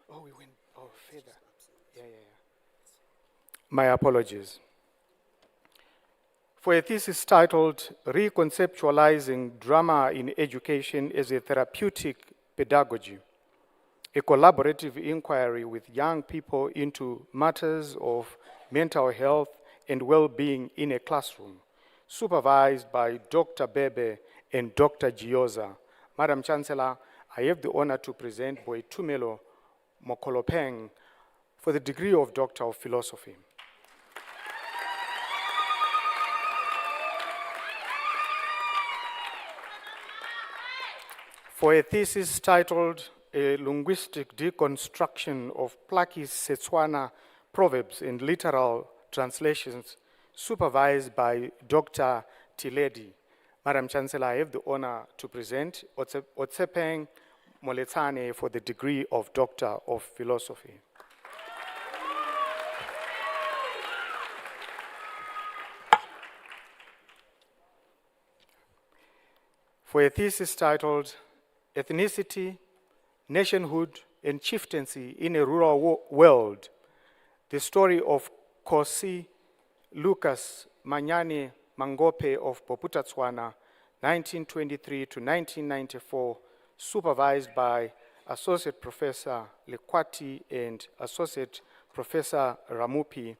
Oh, we went further. Yeah. My apologies. For a thesis titled Reconceptualizing Drama in Education as a Therapeutic Pedagogy, a collaborative inquiry with young people into matters of mental health and well-being in a classroom, supervised by Dr. Bebe and Dr. Gioza. Madam Chancellor, I have the honor to present Boitumelo Mokolopeng for the degree of Doctor of Philosophy. for a thesis titled A Linguistic Deconstruction of Plaki Setswana Proverbs and Literal Translations, supervised by Dr. Tiledi. Madam Chancellor, I have the honor to present Otsepeng Moletsane for the degree of Doctor of Philosophy. For a thesis titled Ethnicity, Nationhood, and Chieftaincy in a Rural World, the story of Kosi Lucas Manyane Mangope of Poputatswana, 1923 to 1994, supervised by Associate Professor Lekwati and Associate Professor Ramupi.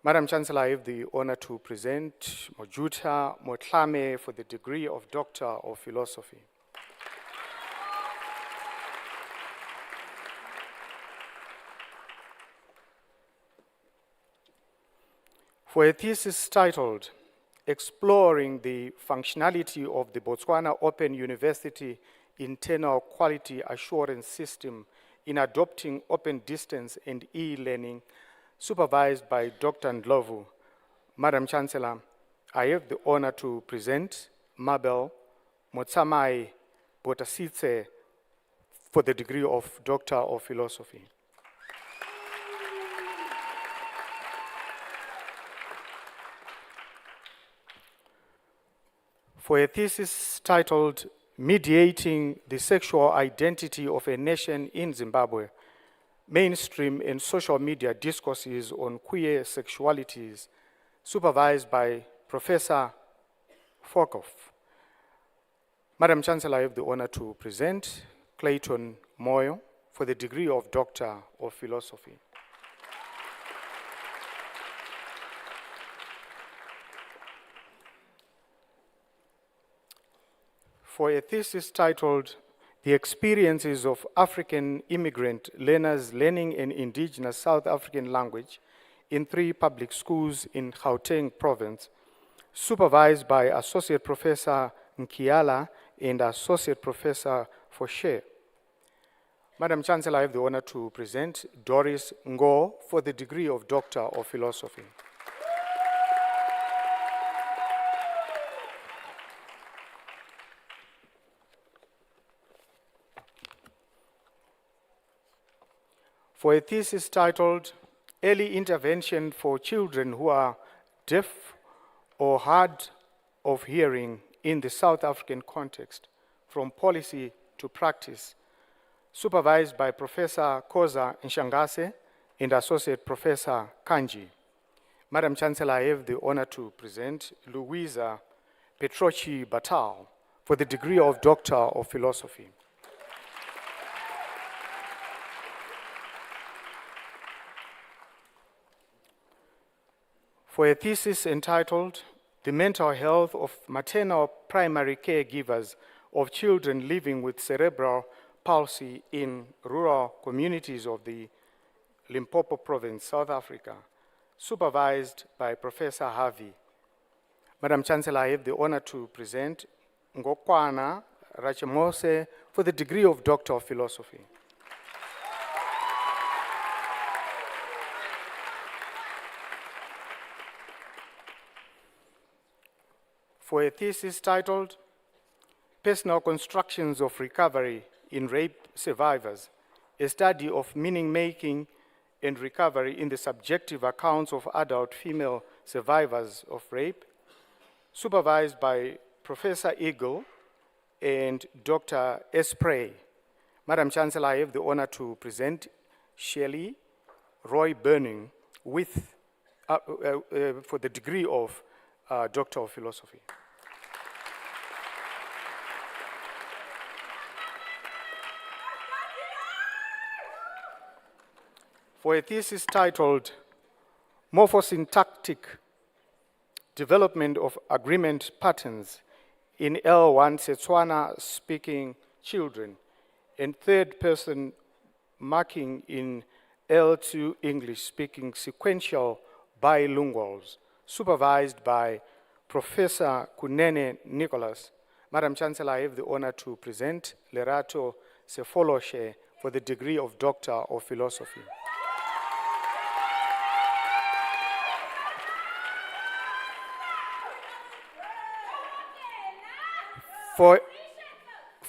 Madam Chancellor, I have the honor to present Mojuta Motlame for the degree of Doctor of Philosophy. For a thesis titled Exploring the Functionality of the Botswana Open University Internal Quality Assurance System in Adopting Open Distance and E-Learning, supervised by Dr. Ndlovu. Madam Chancellor, I have the honor to present Mabel Motsamai Botasitse for the degree of Doctor of Philosophy. For a thesis titled Mediating the Sexual Identity of a Nation in Zimbabwe, Mainstream and Social Media Discourses on Queer Sexualities, supervised by Professor Forkoff. Madam Chancellor, I have the honor to present Clayton Moyo for the degree of Doctor of Philosophy. For a thesis titled The Experiences of African Immigrant Learners Learning an Indigenous South African Language in 3 public schools in Gauteng Province, supervised by Associate Professor Nkiala and Associate Professor Foshe. Madam Chancellor, I have the honor to present Doris Ngo for the degree of Doctor of Philosophy. For a thesis titled Early Intervention for Children Who Are Deaf or Hard of Hearing in the South African Context, From Policy to Practice, supervised by Professor Koza Nshangase and Associate Professor Kanji. Madam Chancellor, I have the honor to present Louisa Petrochi Batal for the degree of Doctor of Philosophy. For a thesis entitled The Mental Health of Maternal Primary Caregivers of Children Living with Cerebral Palsy in Rural Communities of the Limpopo Province, South Africa, supervised by Professor Harvey. Madam Chancellor, I have the honor to present Ngokwana Rachimose for the degree of Doctor of Philosophy. For a thesis titled Personal Constructions of Recovery in Rape Survivors, a study of meaning-making and recovery in the subjective accounts of adult female survivors of rape, supervised by Professor Eagle and Dr. Espray. Madam Chancellor, I have the honor to present Shelley Roy Burning with, for the degree of Doctor of Philosophy. For a thesis titled Morphosyntactic Development of Agreement Patterns in L1 Setswana Speaking Children and Third Person Marking in L2 English Speaking Sequential Bilinguals, supervised by Professor Kunene Nicholas. Madam Chancellor, I have the honor to present Lerato Sefoloshe for the degree of Doctor of Philosophy. For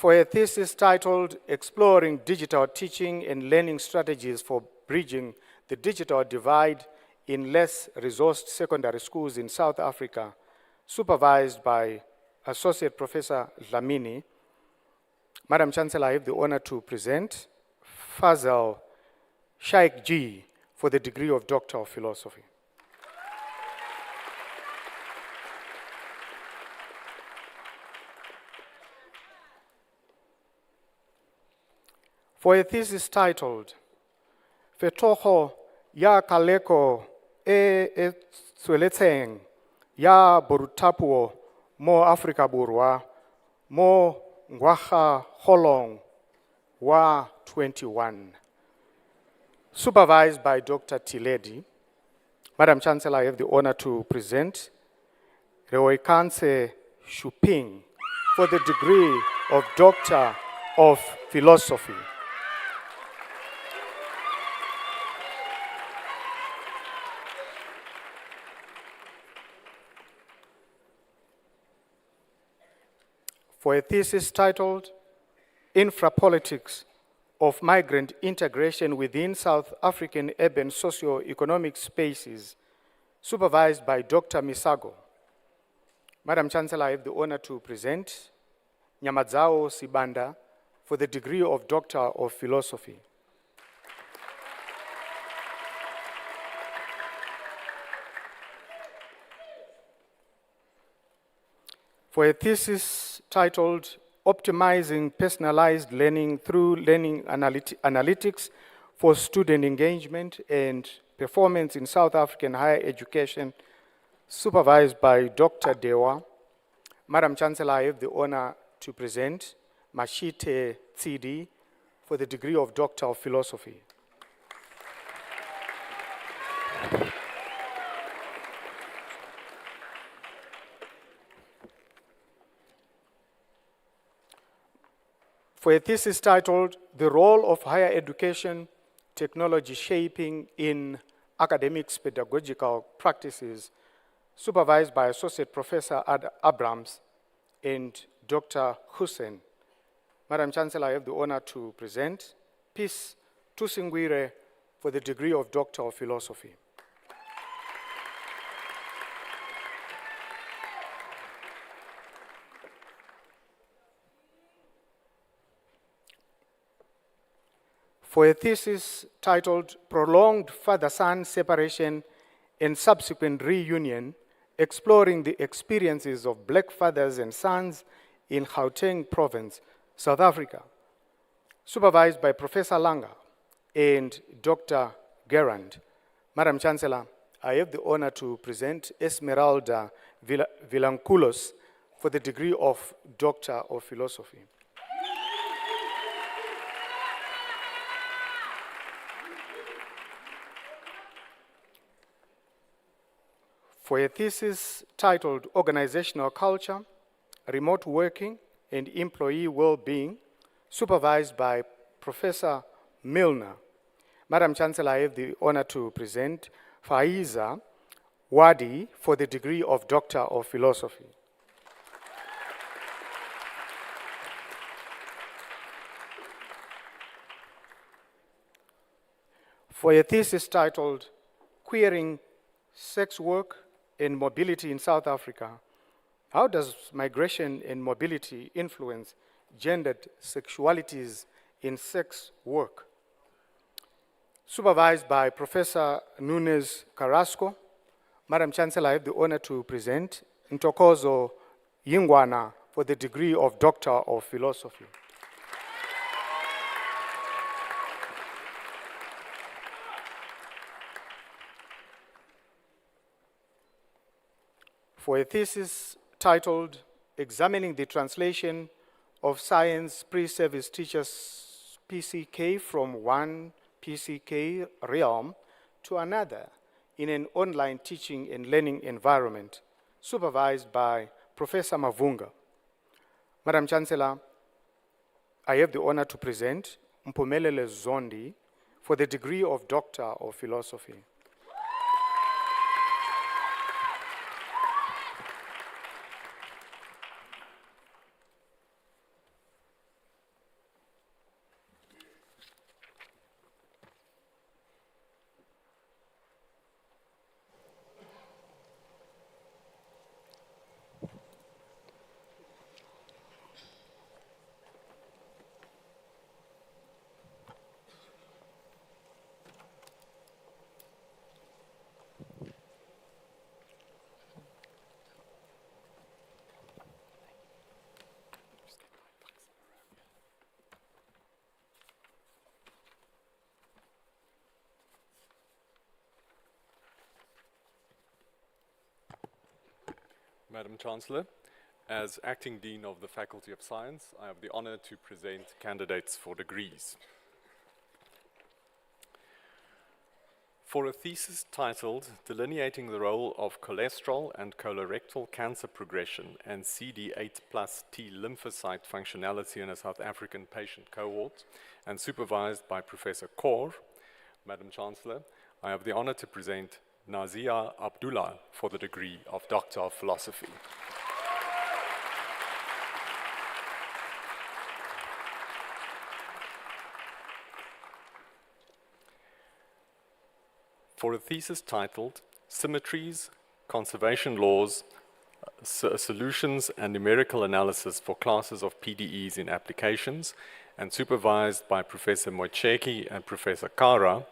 a thesis titled Exploring Digital Teaching and Learning Strategies for Bridging the Digital Divide in Less Resourced Secondary Schools in South Africa, supervised by Associate Professor Dlamini, Madam Chancellor, I have the honor to present Fazal Shaikh G for the degree of Doctor of Philosophy. For a thesis titled Fetoho ya Kaleko e Sweletseng ya Borutapuo mo Afrika Burwa mo Ngwaga Holong wa 21. Supervised by Dr. Tiledi, Madam Chancellor, I have the honor to present Reoikanse Shuping for the degree of Doctor of Philosophy. For a thesis titled Infrapolitics of Migrant Integration Within South African Urban Socio-Economic Spaces, supervised by Dr. Misago. Madam Chancellor, I have the honor to present Nyamadzao Sibanda for the degree of Doctor of Philosophy. For a thesis titled Optimizing Personalized Learning Through Learning Analytics for Student Engagement and Performance in South African Higher Education, supervised by Dr. Dewa. Madam Chancellor, I have the honor to present Mashite Tsidi for the degree of Doctor of Philosophy. For a thesis titled The Role of Higher Education Technology Shaping in Academics Pedagogical Practices, supervised by Associate Professor Ad Abrams and Dr. Hussein. Madam Chancellor, I have the honor to present Peace Tusingwire for the degree of Doctor of Philosophy. For a thesis titled Prolonged Father-Son Separation and Subsequent Reunion, Exploring the Experiences of Black Fathers and Sons in Gauteng Province, South Africa, supervised by Professor Langa and Dr. Gerand. Madam Chancellor, I have the honor to present Esmeralda Vilanculos for the degree of Doctor of Philosophy. For a thesis titled Organizational Culture, Remote Working, and Employee Well-Being, supervised by Professor Milner. Madam Chancellor, I have the honor to present Faiza Wadi for the degree of Doctor of Philosophy. For a thesis titled Queering Sex Work and Mobility in South Africa, how does migration and mobility influence gendered sexualities in sex work? Supervised by Professor Nunes Carrasco, Madam Chancellor, I have the honor to present Ntokozo Yingwana for the degree of Doctor of Philosophy. For a thesis titled Examining the Translation of Science Pre-Service Teachers PCK from one PCK realm to another in an online teaching and learning environment, supervised by Professor Mavunga. Madam Chancellor, I have the honor to present Mpumelele Zondi for the degree of Doctor of Philosophy.
Madam Chancellor, as Acting Dean of the Faculty of Science, I have the honor to present candidates for degrees. For a thesis titled Delineating the Role of Cholesterol and Colorectal Cancer Progression and CD8 plus T lymphocyte Functionality in a South African Patient Cohort, and supervised by Professor Kaur, Madam Chancellor, I have the honor to present Nazia Abdullah for the degree of Doctor of Philosophy. For a thesis titled Symmetries, Conservation Laws, Solutions and Numerical Analysis for Classes of PDEs in Applications, and supervised by Professor Moicheki and Professor Kara,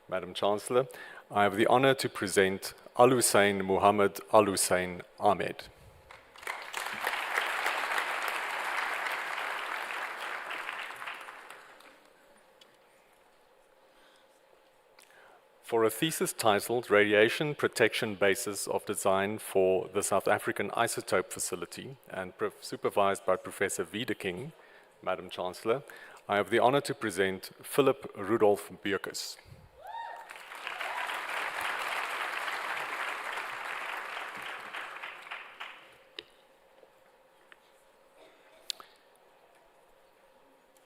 Madam Chancellor, I have the honor to present Al-Hussein Muhammad Al-Hussein Ahmed. For a thesis titled Radiation Protection Basis of Design for the South African Isotope Facility and supervised by Professor Wiedeking, Madam Chancellor, I have the honor to present Philip Rudolf Bierkes.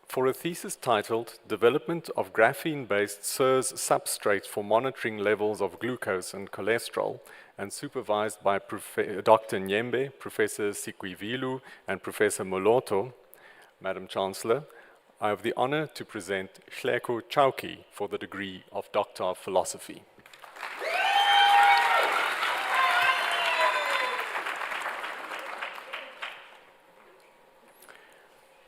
For a thesis titled Development of Graphene-Based SIRS Substrate for Monitoring Levels of Glucose and Cholesterol, and supervised by Dr. Nyembe, Professor Sikwivilu, and Professor Moloto, Madam Chancellor, I have the honor to present Shleko Chauki for the degree of Doctor of Philosophy.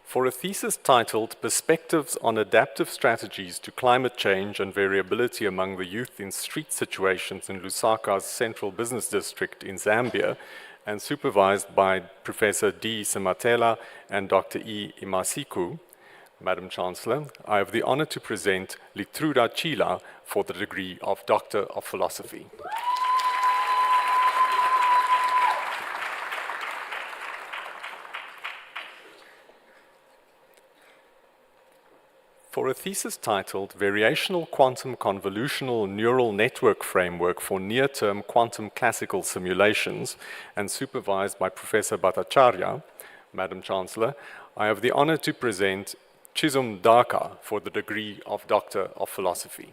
For a thesis titled Perspectives on Adaptive Strategies to Climate Change and Variability Among the Youth in Street Situations in Lusaka's Central Business District in Zambia, and supervised by Professor D. Simatela and Dr. E. Imasiku, Madam Chancellor, I have the honor to present Litruda Chila for the degree of Doctor of Philosophy. For a thesis titled Variational Quantum Convolutional Neural Network Framework for Near-Term Quantum Classical Simulations, and supervised by Professor Bhattacharya, Madam Chancellor, I have the honor to present Chizum Daka for the degree of Doctor of Philosophy.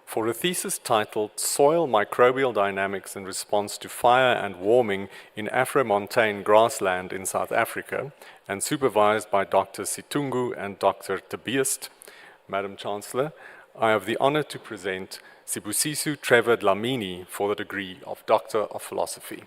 For a thesis titled Soil Microbial Dynamics in Response to Fire and Warming in Afro-Montane Grassland in South Africa, and supervised by Dr. Situngu and Dr. Tabiest, Madam Chancellor, I have the honor to present Sibusiso Trevor Dlamini for the degree of Doctor of Philosophy.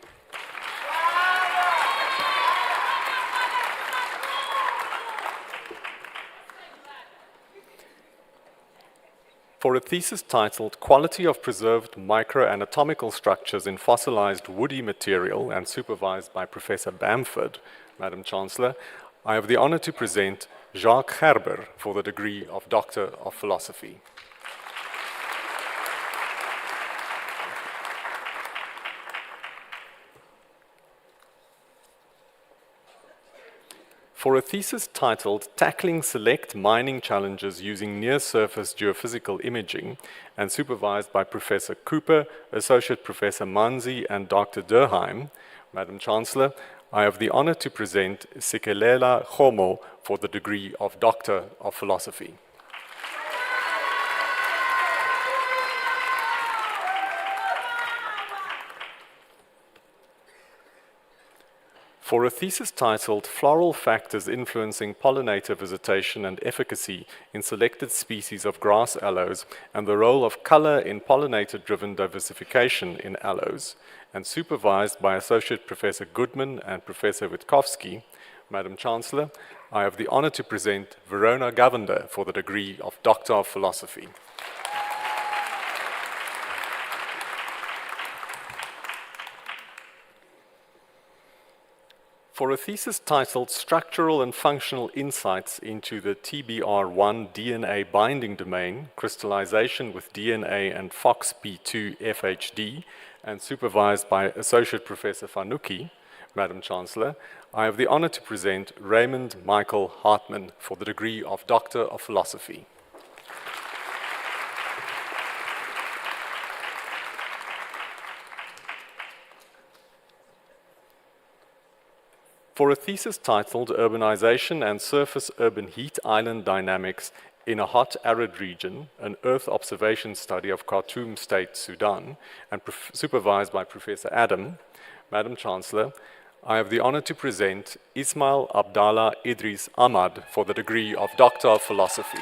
For a thesis titled Quality of Preserved Microanatomical Structures in Fossilized Woody Material and supervised by Professor Bamford, Madam Chancellor, I have the honor to present Jacques Gerber for the degree of Doctor of Philosophy. For a thesis titled Tackling Select Mining Challenges Using Near-Surface Geophysical Imaging and supervised by Professor Cooper, Associate Professor Manzi, and Dr. Durheim, Madam Chancellor, I have the honor to present Sikelela Khomo for the degree of Doctor of Philosophy. For a thesis titled Floral Factors Influencing Pollinator Visitation and Efficacy in Selected Species of Grass Aloes and the Role of Color in Pollinator-Driven Diversification in Aloes, and supervised by Associate Professor Goodman and Professor Witkowski, Madam Chancellor, I have the honor to present Verona Govender for the degree of Doctor of Philosophy. For a thesis titled Structural and Functional Insights into the TBR1 DNA Binding Domain, Crystallization with DNA and FOXP2 FHD, and supervised by Associate Professor Fanucchi, Madam Chancellor, I have the honor to present Raymond Michael Hartman for the degree of Doctor of Philosophy. For a thesis titled Urbanization and Surface Urban Heat Island Dynamics in a Hot Arid Region, an Earth Observation Study of Khartoum State, Sudan, and supervised by Professor Adam, Madam Chancellor, I have the honor to present Ismail Abdallah Idris Ahmad for the degree of Doctor of Philosophy.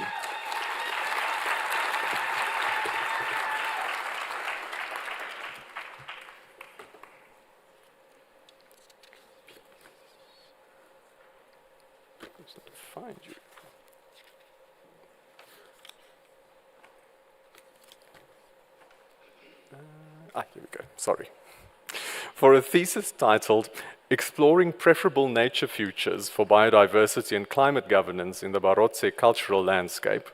Find you. Here we go, sorry. For a thesis titled Exploring Preferable Nature Futures for Biodiversity and Climate Governance in the Barotse Cultural Landscape,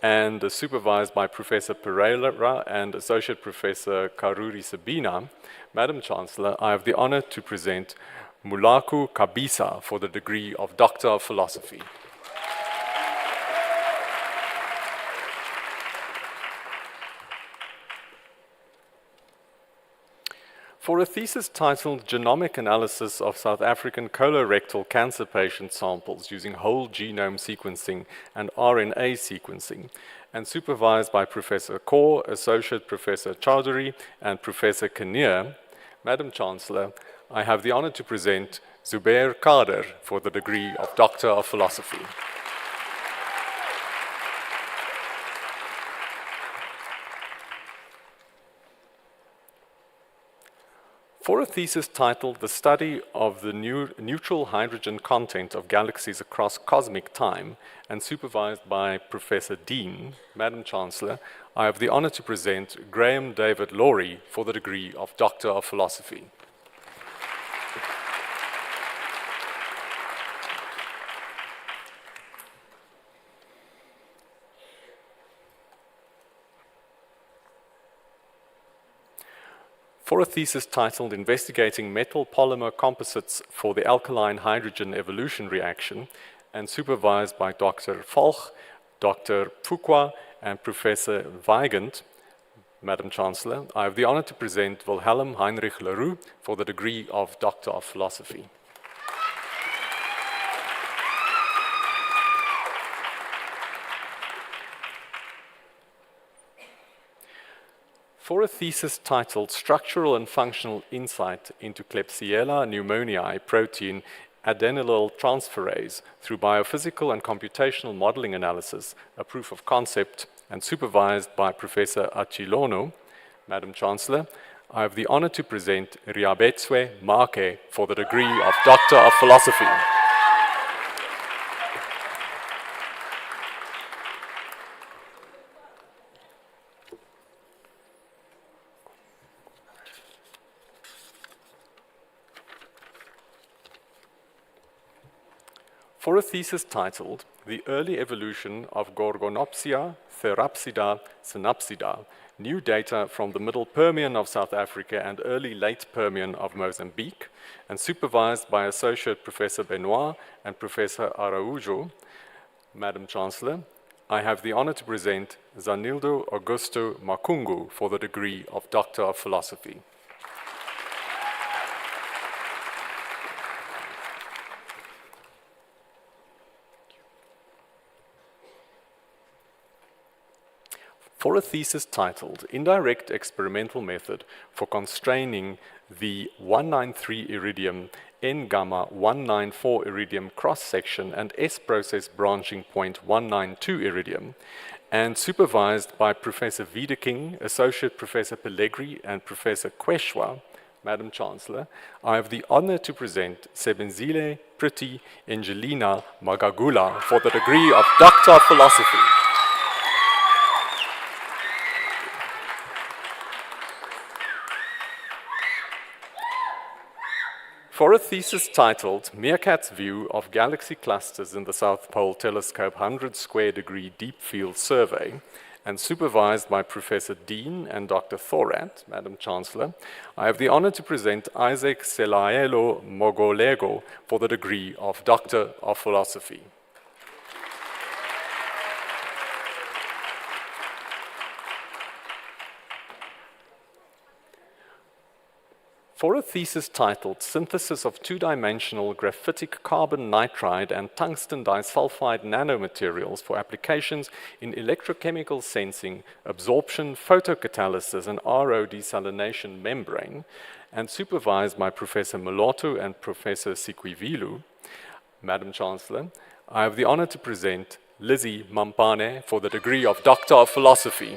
and supervised by Professor Pereira and Associate Professor Karuri Sabina, Madam Chancellor, I have the honor to present Mulaku Kabisa for the degree of Doctor of Philosophy. For a thesis titled Genomic Analysis of South African Colorectal Cancer Patient Samples using Whole Genome Sequencing and RNA Sequencing, and supervised by Professor Kaur, Associate Professor Chowdhury, and Professor Kinnear, Madam Chancellor, I have the honor to present Zubair Kader for the degree of Doctor of Philosophy. For a thesis titled The Study of the Neutral Hydrogen Content of Galaxies Across Cosmic Time, and supervised by Professor Dean, Madam Chancellor, I have the honor to present Graham David Laurie for the degree of Doctor of Philosophy. For a thesis titled Investigating Metal Polymer Composites for the Alkaline Hydrogen Evolution Reaction, and supervised by Dr. Falch, Dr. Pukwa, and Professor Weigand, Madam Chancellor, I have the honor to present Wilhelm Heinrich Leroux for the degree of Doctor of Philosophy. For a thesis titled Structural and Functional Insight into Klebsiella pneumoniae protein adenylyl transferase through biophysical and computational modeling analysis, a proof of concept, and supervised by Professor Achilono, Madam Chancellor, I have the honor to present Riabetswe Make for the degree of Doctor of Philosophy. for a thesis titled The Early Evolution of Gorgonopsia therapsida synapsida, New Data from the Middle Permian of South Africa and Early Late Permian of Mozambique, and supervised by Associate Professor Benoit and Professor Araujo. Madam Chancellor, I have the honor to present Zanildo Augusto Makungu for the degree of Doctor of Philosophy. For a thesis titled Indirect Experimental Method for Constraining the 193 iridium N-gamma 194 iridium cross-section and S-process branching point 192 iridium, and supervised by Professor Wiedeking, Associate Professor Pellegri, and Professor Queshwa, Madam Chancellor, I have the honor to present Sebenzile Priti Angelina Magagula for the degree of Doctor of Philosophy. For a thesis titled Meerkat's View of Galaxy Clusters in the South Pole Telescope 100 Square Degree Deep Field Survey, and supervised by Professor Dean and Dr. Thorat, Madam Chancellor, I have the honor to present Isaac Selaelo Mogolego for the degree of Doctor of Philosophy. For a thesis titled Synthesis of Two-Dimensional Graphitic Carbon Nitride and Tungsten Disulfide Nanomaterials for Applications in Electrochemical Sensing, Absorption, Photocatalysis, and RO Desalination Membrane, and supervised by Professor Moloto and Professor Sikwivilu, Madam Chancellor, I have the honor to present Lizzie Mampane for the degree of Doctor of Philosophy.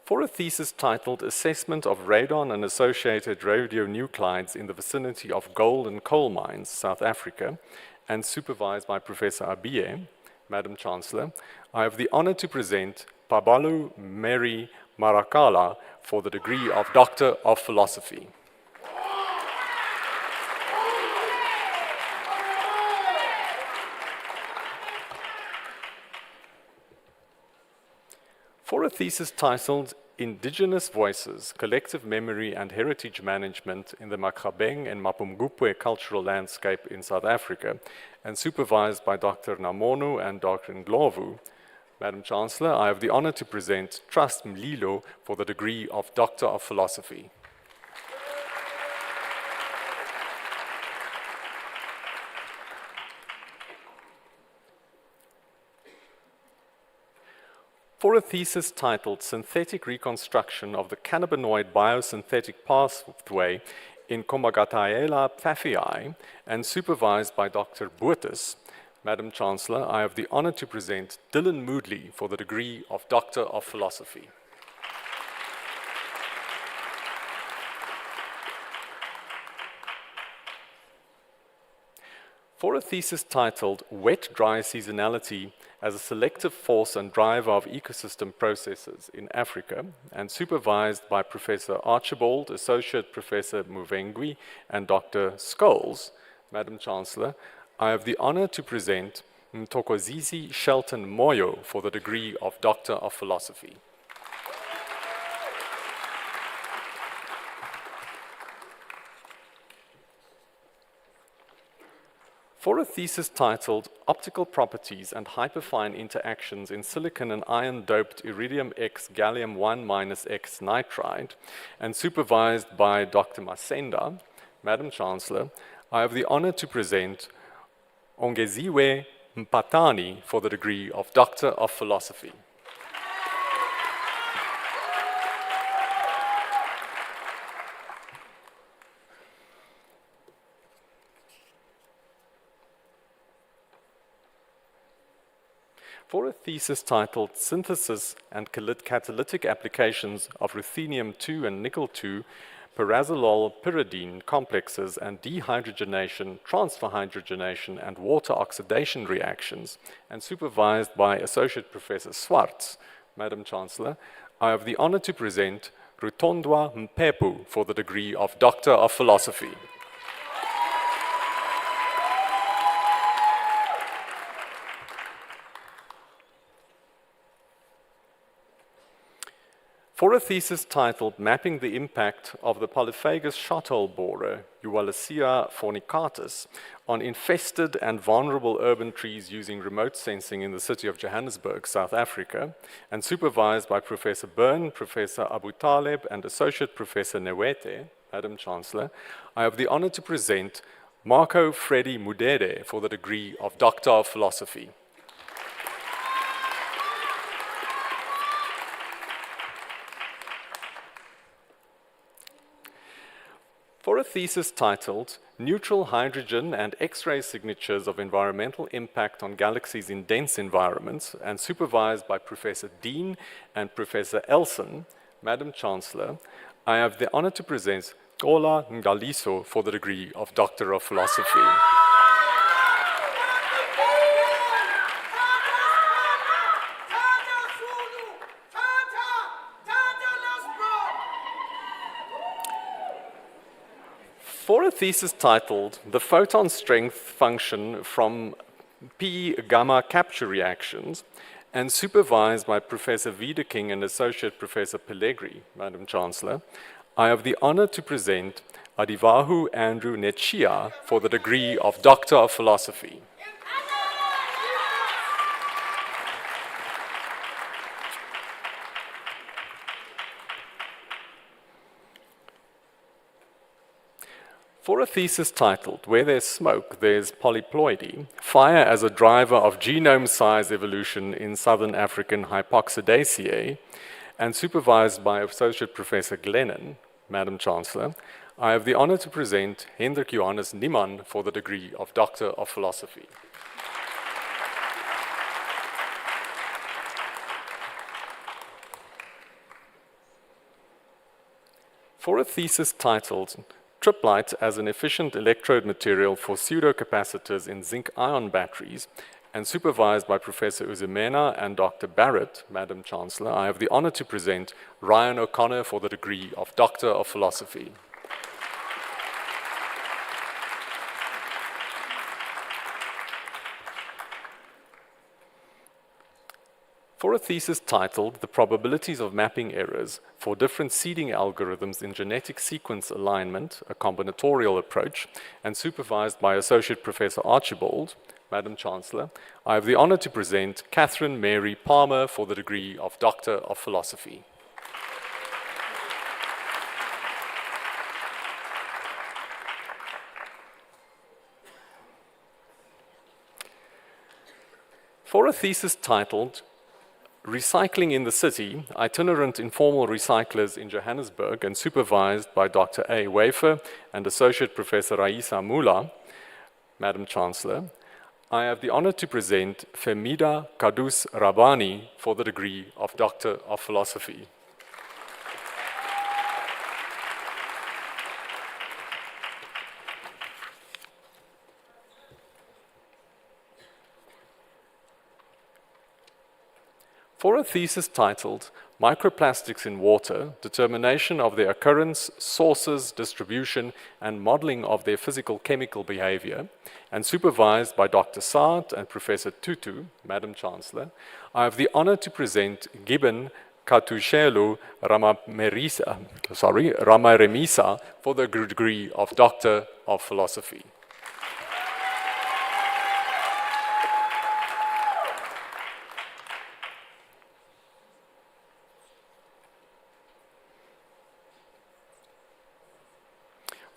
For a thesis titled Assessment of Radon and Associated Radionuclides in the Vicinity of Gold and Coal Mines, South Africa, and supervised by Professor Abie, Madam Chancellor, I have the honor to present Pabalu Mary Marakala for the degree of Doctor of Philosophy. For a thesis titled Indigenous Voices, Collective Memory and Heritage Management in the Makhabeng and Mapungubwe Cultural Landscape in South Africa, and supervised by Dr. Namono and Dr. Ndlovu, Madam Chancellor, I have the honor to present Trust Mlilo for the degree of Doctor of Philosophy. For a thesis titled Synthetic Reconstruction of the Cannabinoid Biosynthetic Pathway in Comagataela pfaffii, and supervised by Dr. Boertes, Madam Chancellor, I have the honor to present Dylan Moodley for the degree of Doctor of Philosophy. For a thesis titled Wet-Dry Seasonality as a Selective Force and Driver of Ecosystem Processes in Africa, and supervised by Professor Archibald, Associate Professor Muvengwi, and Dr. Scholes, Madam Chancellor, I have the honor to present Mtokozisi Shelton Moyo for the degree of Doctor of Philosophy. For a thesis titled Optical Properties and Hyperfine Interactions in Silicon and Iron-Doped Iridium X Gallium-1 X Nitride, and supervised by Dr. Masenda, Madam Chancellor, I have the honor to present Ongeziwe Mpatani for the degree of Doctor of Philosophy. For a thesis titled Synthesis and Catalytic Applications of Ruthenium-2 and Nickel-2 Pyrazolol pyridine complexes and dehydrogenation, transfer hydrogenation, and water oxidation reactions, and supervised by Associate Professor Swartz, Madam Chancellor, I have the honor to present Rutondwa Mpepu for the degree of Doctor of Philosophy. For a thesis titled Mapping the Impact of the Polyphagous Shothole Borer, Eualacea fornicatus, on infested and vulnerable urban trees using remote sensing in the city of Johannesburg, South Africa, and supervised by Professor Byrne, Professor Abu Taleb, and Associate Professor Newete, Madam Chancellor, I have the honor to present Marco Freddy Mudede for the degree of Doctor of Philosophy. For a thesis titled Neutral Hydrogen and X-ray Signatures of Environmental Impact on Galaxies in Dense Environments, and supervised by Professor Dean and Professor Elson, Madam Chancellor, I have the honor to present Kola Ngaliso for the degree of Doctor of Philosophy. For a thesis titled The Photon Strength Function from P-gamma Capture Reactions, and supervised by Professor Wiedeking and Associate Professor Pellegri, Madam Chancellor, I have the honor to present Adivahu Andrew Nechia for the degree of Doctor of Philosophy. For a thesis titled, Where There's Smoke, There's Polyploidy, Fire as a Driver of Genome Size Evolution in Southern African Hypoxidaceae, and supervised by Associate Professor Glennon, Madam Chancellor, I have the honor to present Hendrik Johannes Niemann for the degree of Doctor of Philosophy. For a thesis titled, Triplite as an efficient electrode material for pseudocapacitors in zinc-ion batteries, and supervised by Professor Uzimena and Dr. Barrett, Madam Chancellor, I have the honor to present Ryan O'Connor for the degree of Doctor of Philosophy. For a thesis titled The Probabilities of Mapping Errors for Different Seeding Algorithms in Genetic Sequence Alignment, a Combinatorial Approach, and supervised by Associate Professor Archibald, Madam Chancellor, I have the honor to present Catherine Mary Palmer for the degree of Doctor of Philosophy. For a thesis titled Recycling in the City, Itinerant Informal Recyclers in Johannesburg, and supervised by Dr. A. Wafer and Associate Professor Raisa Mula, Madam Chancellor, I have the honor to present Femida Kadus Rabani for the degree of Doctor of Philosophy. For a thesis titled Microplastics in Water, Determination of Their Occurrence, Sources, Distribution, and Modeling of Their Physical-Chemical Behavior, and supervised by Dr. Saad and Professor Tutu, Madam Chancellor, I have the honor to present Gibbon Katushelu Ramaremisa for the degree of Doctor of Philosophy.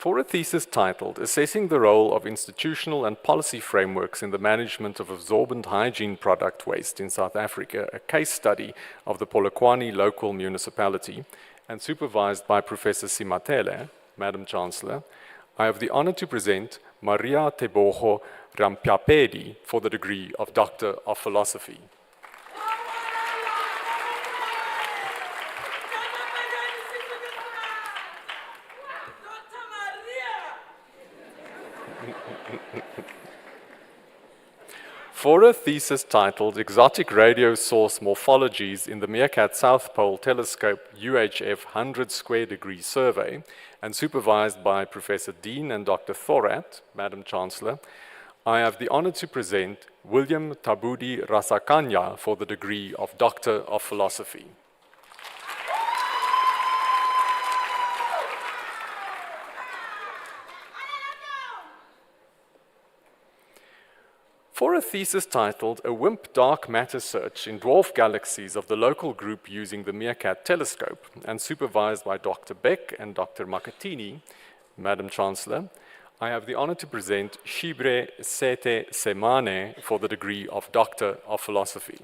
For a thesis titled Assessing the Role of Institutional and Policy Frameworks in the Management of Absorbent Hygiene Product Waste in South Africa, a case study of the Polokwane local municipality, and supervised by Professor Simatele, Madam Chancellor, I have the honor to present Maria Teboho Rampiapedi for the degree of Doctor of Philosophy. For a thesis titled Exotic Radio Source Morphologies in the Meerkat South Pole Telescope UHF 100 Square Degree Survey, and supervised by Professor Dean and Dr. Thorat, Madam Chancellor, I have the honor to present William Tabudi Rasakanya for the degree of Doctor of Philosophy. For a thesis titled A WIMP Dark Matter Search in Dwarf Galaxies of the Local Group Using the Meerkat Telescope, and supervised by Dr. Beck and Dr. Makatini, Madam Chancellor, I have the honor to present Shibre Sete Semane for the degree of Doctor of Philosophy.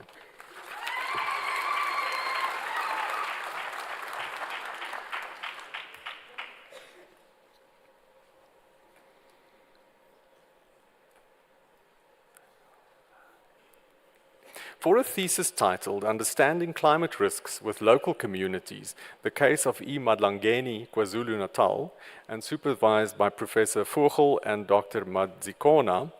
For a thesis titled Understanding Climate Risks with Local Communities, the case of E. Madlangeni, KwaZulu-Natal, and supervised by Professor Vogel and Dr. Madzikona,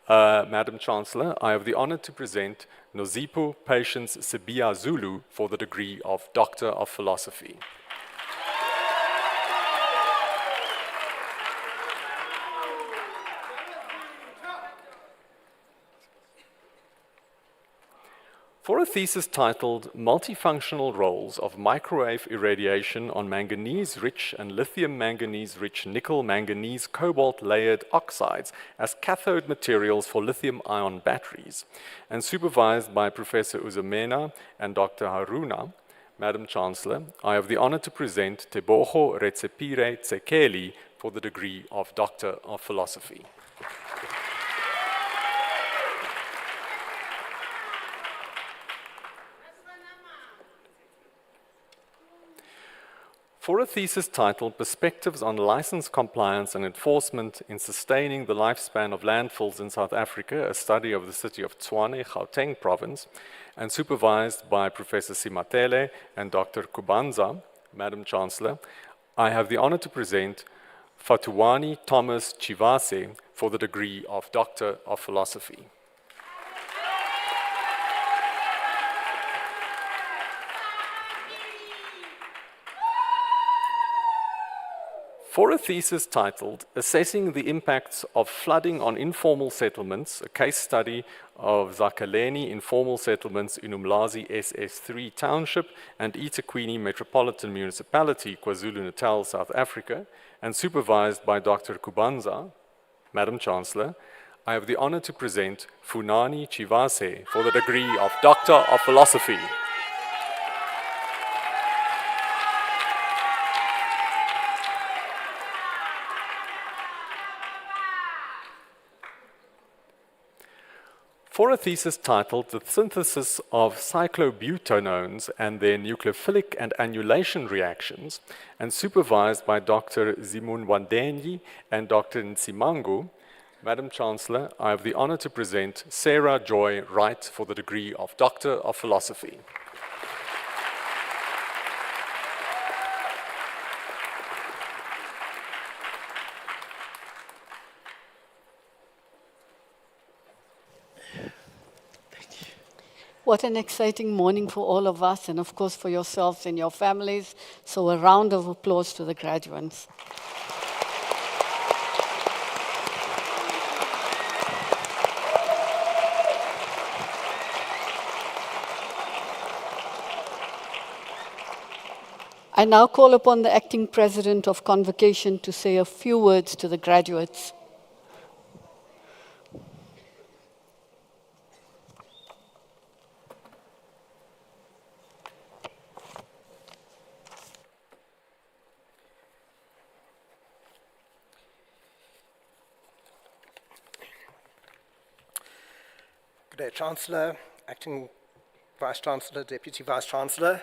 Madam Chancellor, I have the honor to present Nozipo Patience Sibia Zulu for the degree of Doctor of Philosophy. For a thesis titled Multifunctional Roles of Microwave Irradiation on Manganese-Rich and Lithium-Manganese-Rich Nickel-Manganese Cobalt-Layered Oxides as Cathode Materials for Lithium-Ion Batteries, and supervised by Professor Uzumena and Dr. Haruna, Madam Chancellor, I have the honor to present Tebogo Retsepire Tsekeli for the degree of Doctor of Philosophy. For a thesis titled Perspectives on License Compliance and Enforcement in Sustaining the Lifespan of Landfills in South Africa, a study of the city of Tshwane, Gauteng province, and supervised by Professor Simatele and Dr. Kubanza, Madam Chancellor, I have the honor to present Fatuwani Thomas Chivase for the degree of Doctor of Philosophy. For a thesis titled Assessing the Impacts of Flooding on Informal Settlements, a case study of Zakaleni informal settlements in Umlazi SS3 Township and eThekwini Metropolitan Municipality, KwaZulu-Natal, South Africa, and supervised by Dr. Kubanza, Madam Chancellor, I have the honor to present Funani Chivase for the degree of Doctor of Philosophy. For a thesis titled The Synthesis of Cyclobutanones and Their Nucleophilic and Annulation Reactions, and supervised by Dr. Zimunwandenyi and Dr. Nsimangu, Madam Chancellor, I have the honor to present Sarah Joy Wright for the degree of Doctor of Philosophy.
What an exciting morning for all of us, and of course for yourselves and your families. So a round of applause to the graduates. I now call upon the acting president of convocation to say a few words to the graduates.
Good day, Chancellor, Acting Vice-Chancellor, Deputy Vice-Chancellor,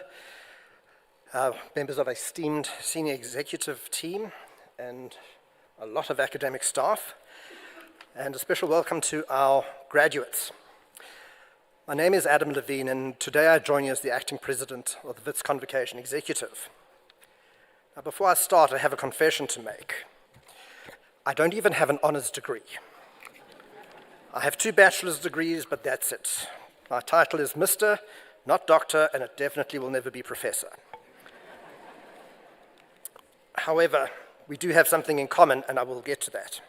members of a esteemed senior executive team, and a lot of academic staff, and a special welcome to our graduates. My name is Adam Levine, and today I join you as the Acting President of the Wits Convocation Executive. Now, before I start, I have a confession to make. I don't even have an honours degree. I have 2 bachelor's degrees, but that's it. My title is Mr., not Doctor, and it definitely will never be Professor. However, we do have something in common, and I will get to that.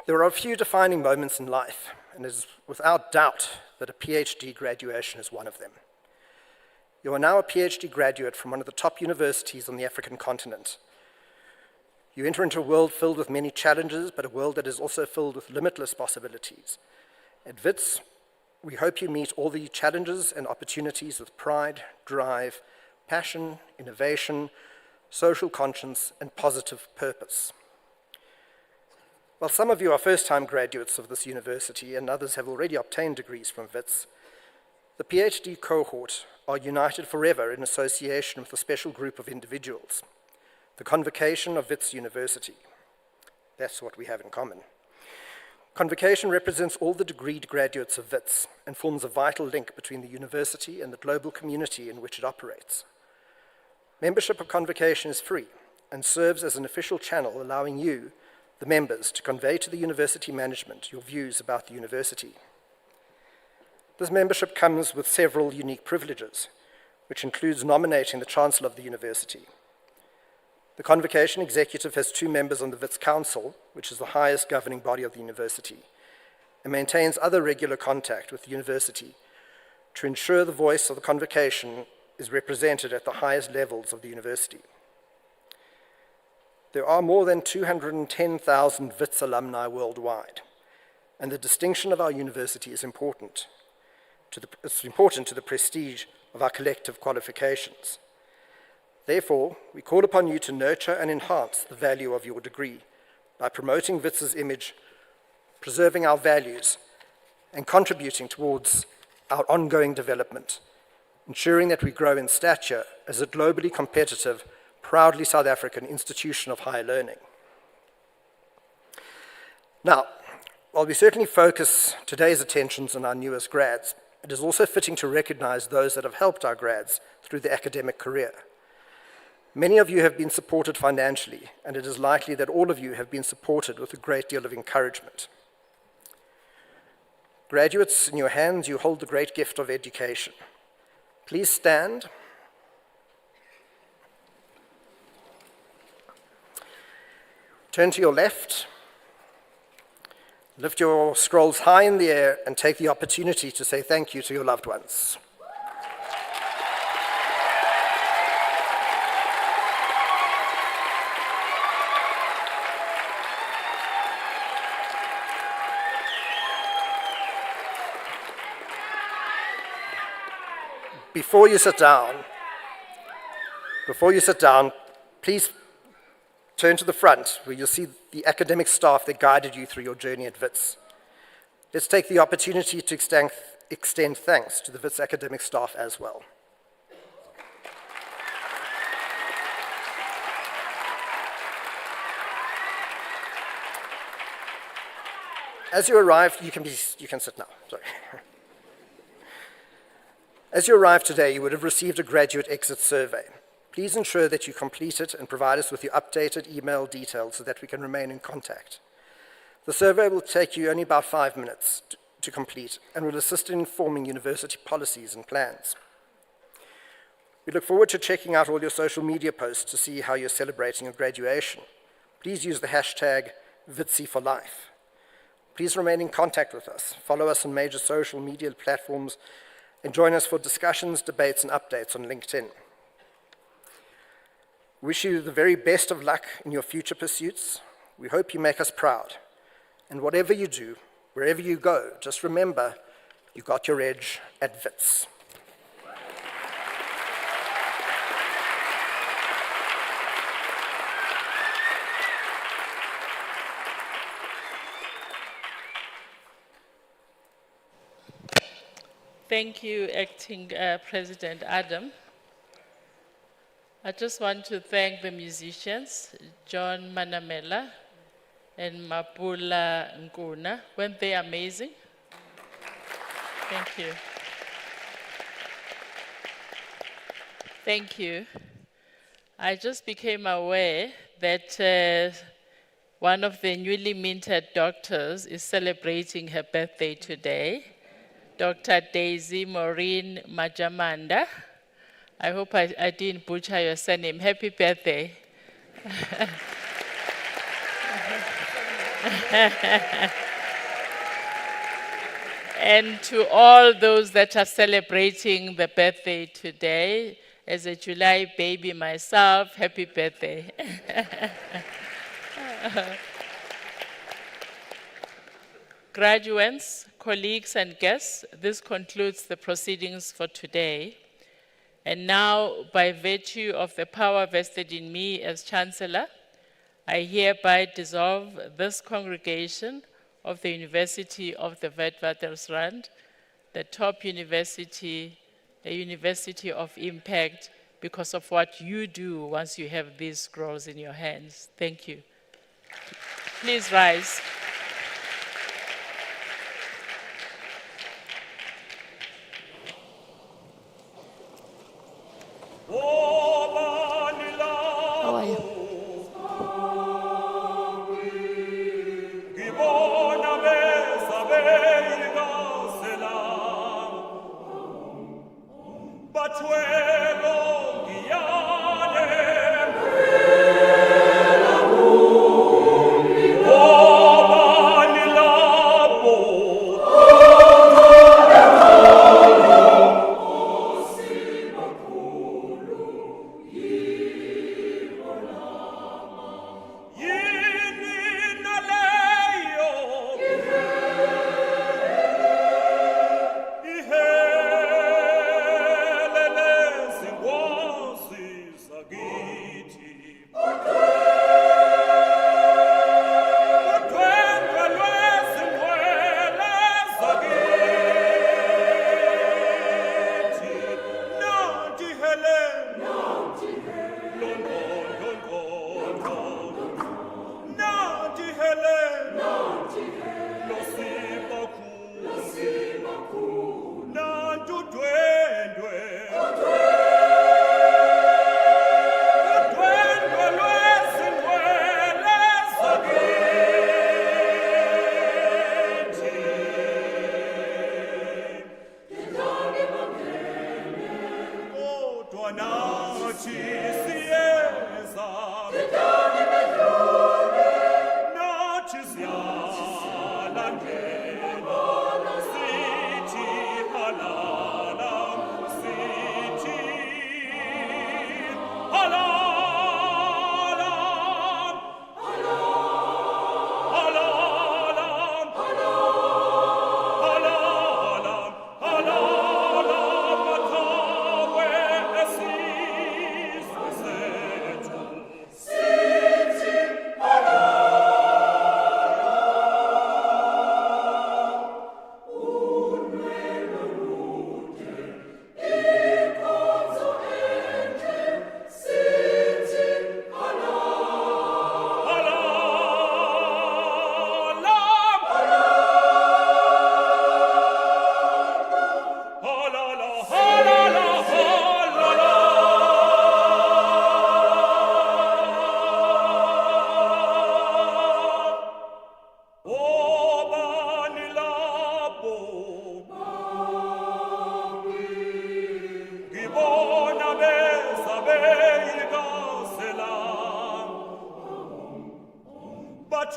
There are a few defining moments in life, and it is without doubt that a PhD graduation is one of them. You are now a PhD graduate from one of the top universities on the African continent. You enter into a world filled with many challenges, but a world that is also filled with limitless possibilities. At WITS, we hope you meet all the challenges and opportunities with pride, drive, passion, innovation, social conscience, and positive purpose. While some of you are first-time graduates of this university and others have already obtained degrees from WITS, the PhD cohort are united forever in association with a special group of individuals, the Convocation of WITS University. That's what we have in common. Convocation represents all the degreed graduates of WITS and forms a vital link between the university and the global community in which it operates. Membership of Convocation is free and serves as an official channel allowing you, the members, to convey to the university management your views about the university. This membership comes with several unique privileges, which includes nominating the Chancellor of the university. The Convocation Executive has 2 members on the WITS Council, which is the highest governing body of the university, and maintains other regular contact with the university to ensure the voice of the Convocation is represented at the highest levels of the university. There are more than 210,000 WITS alumni worldwide, and the distinction of our university is important to the prestige of our collective qualifications. Therefore, we call upon you to nurture and enhance the value of your degree by promoting WITS's image, preserving our values, and contributing towards our ongoing development, ensuring that we grow in stature as a globally competitive, proudly South African institution of higher learning. Now, while we certainly focus today's attentions on our newest grads, it is also fitting to recognize those that have helped our grads through their academic career. Many of you have been supported financially, and it is likely that all of you have been supported with a great deal of encouragement. Graduates, in your hands, you hold the great gift of education. Please stand. Turn to your left. Lift your scrolls high in the air and take the opportunity to say thank you to your loved ones. Before you sit down, please turn to the front where you'll see the academic staff that guided you through your journey at WITS. Let's take the opportunity to extend thanks to the WITS academic staff as well. As you arrive, you can sit now, sorry. As you arrived today, you would have received a graduate exit survey. Please ensure that you complete it and provide us with your updated email details so that we can remain in contact. The survey will take you only about 5 minutes to complete and will assist in informing university policies and plans. We look forward to checking out all your social media posts to see how you're celebrating your graduation. Please use the hashtag #WITSI4Life. Please remain in contact with us. Follow us on major social media platforms and join us for discussions, debates, and updates on LinkedIn. We wish you the very best of luck in your future pursuits. We hope you make us proud. And whatever you do, wherever you go, just remember, you got your edge at WITS.
Thank you, Acting President Adam. I just want to thank the musicians, John Manamela and Mapula Nkuna. Weren't they amazing? Thank you. Thank you. I just became aware that one of the newly minted doctors is celebrating her birthday today. Dr. Daisy Maureen Majamanda. I hope I didn't butcher your surname. Happy birthday. And to all those that are celebrating the birthday today, as a July baby myself, happy birthday. Graduates, colleagues, and guests, this concludes the proceedings for today. And now, by virtue of the power vested in me as Chancellor, I hereby dissolve this congregation of the University of the Witwatersrand, the top university, a university of impact, because of what you do once you have these scrolls in your hands. Thank you. Please rise.
How are you?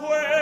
Lele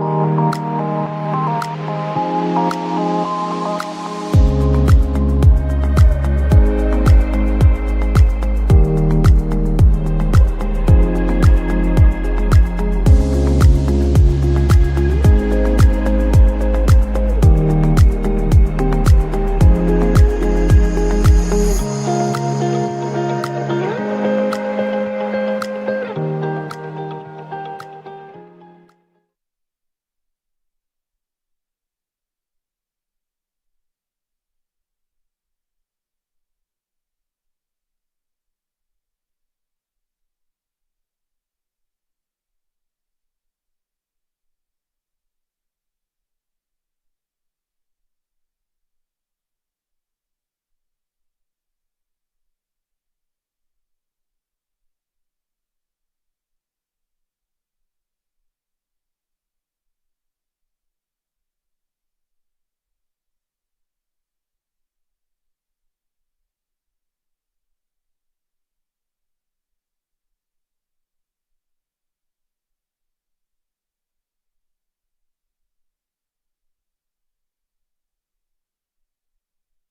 you.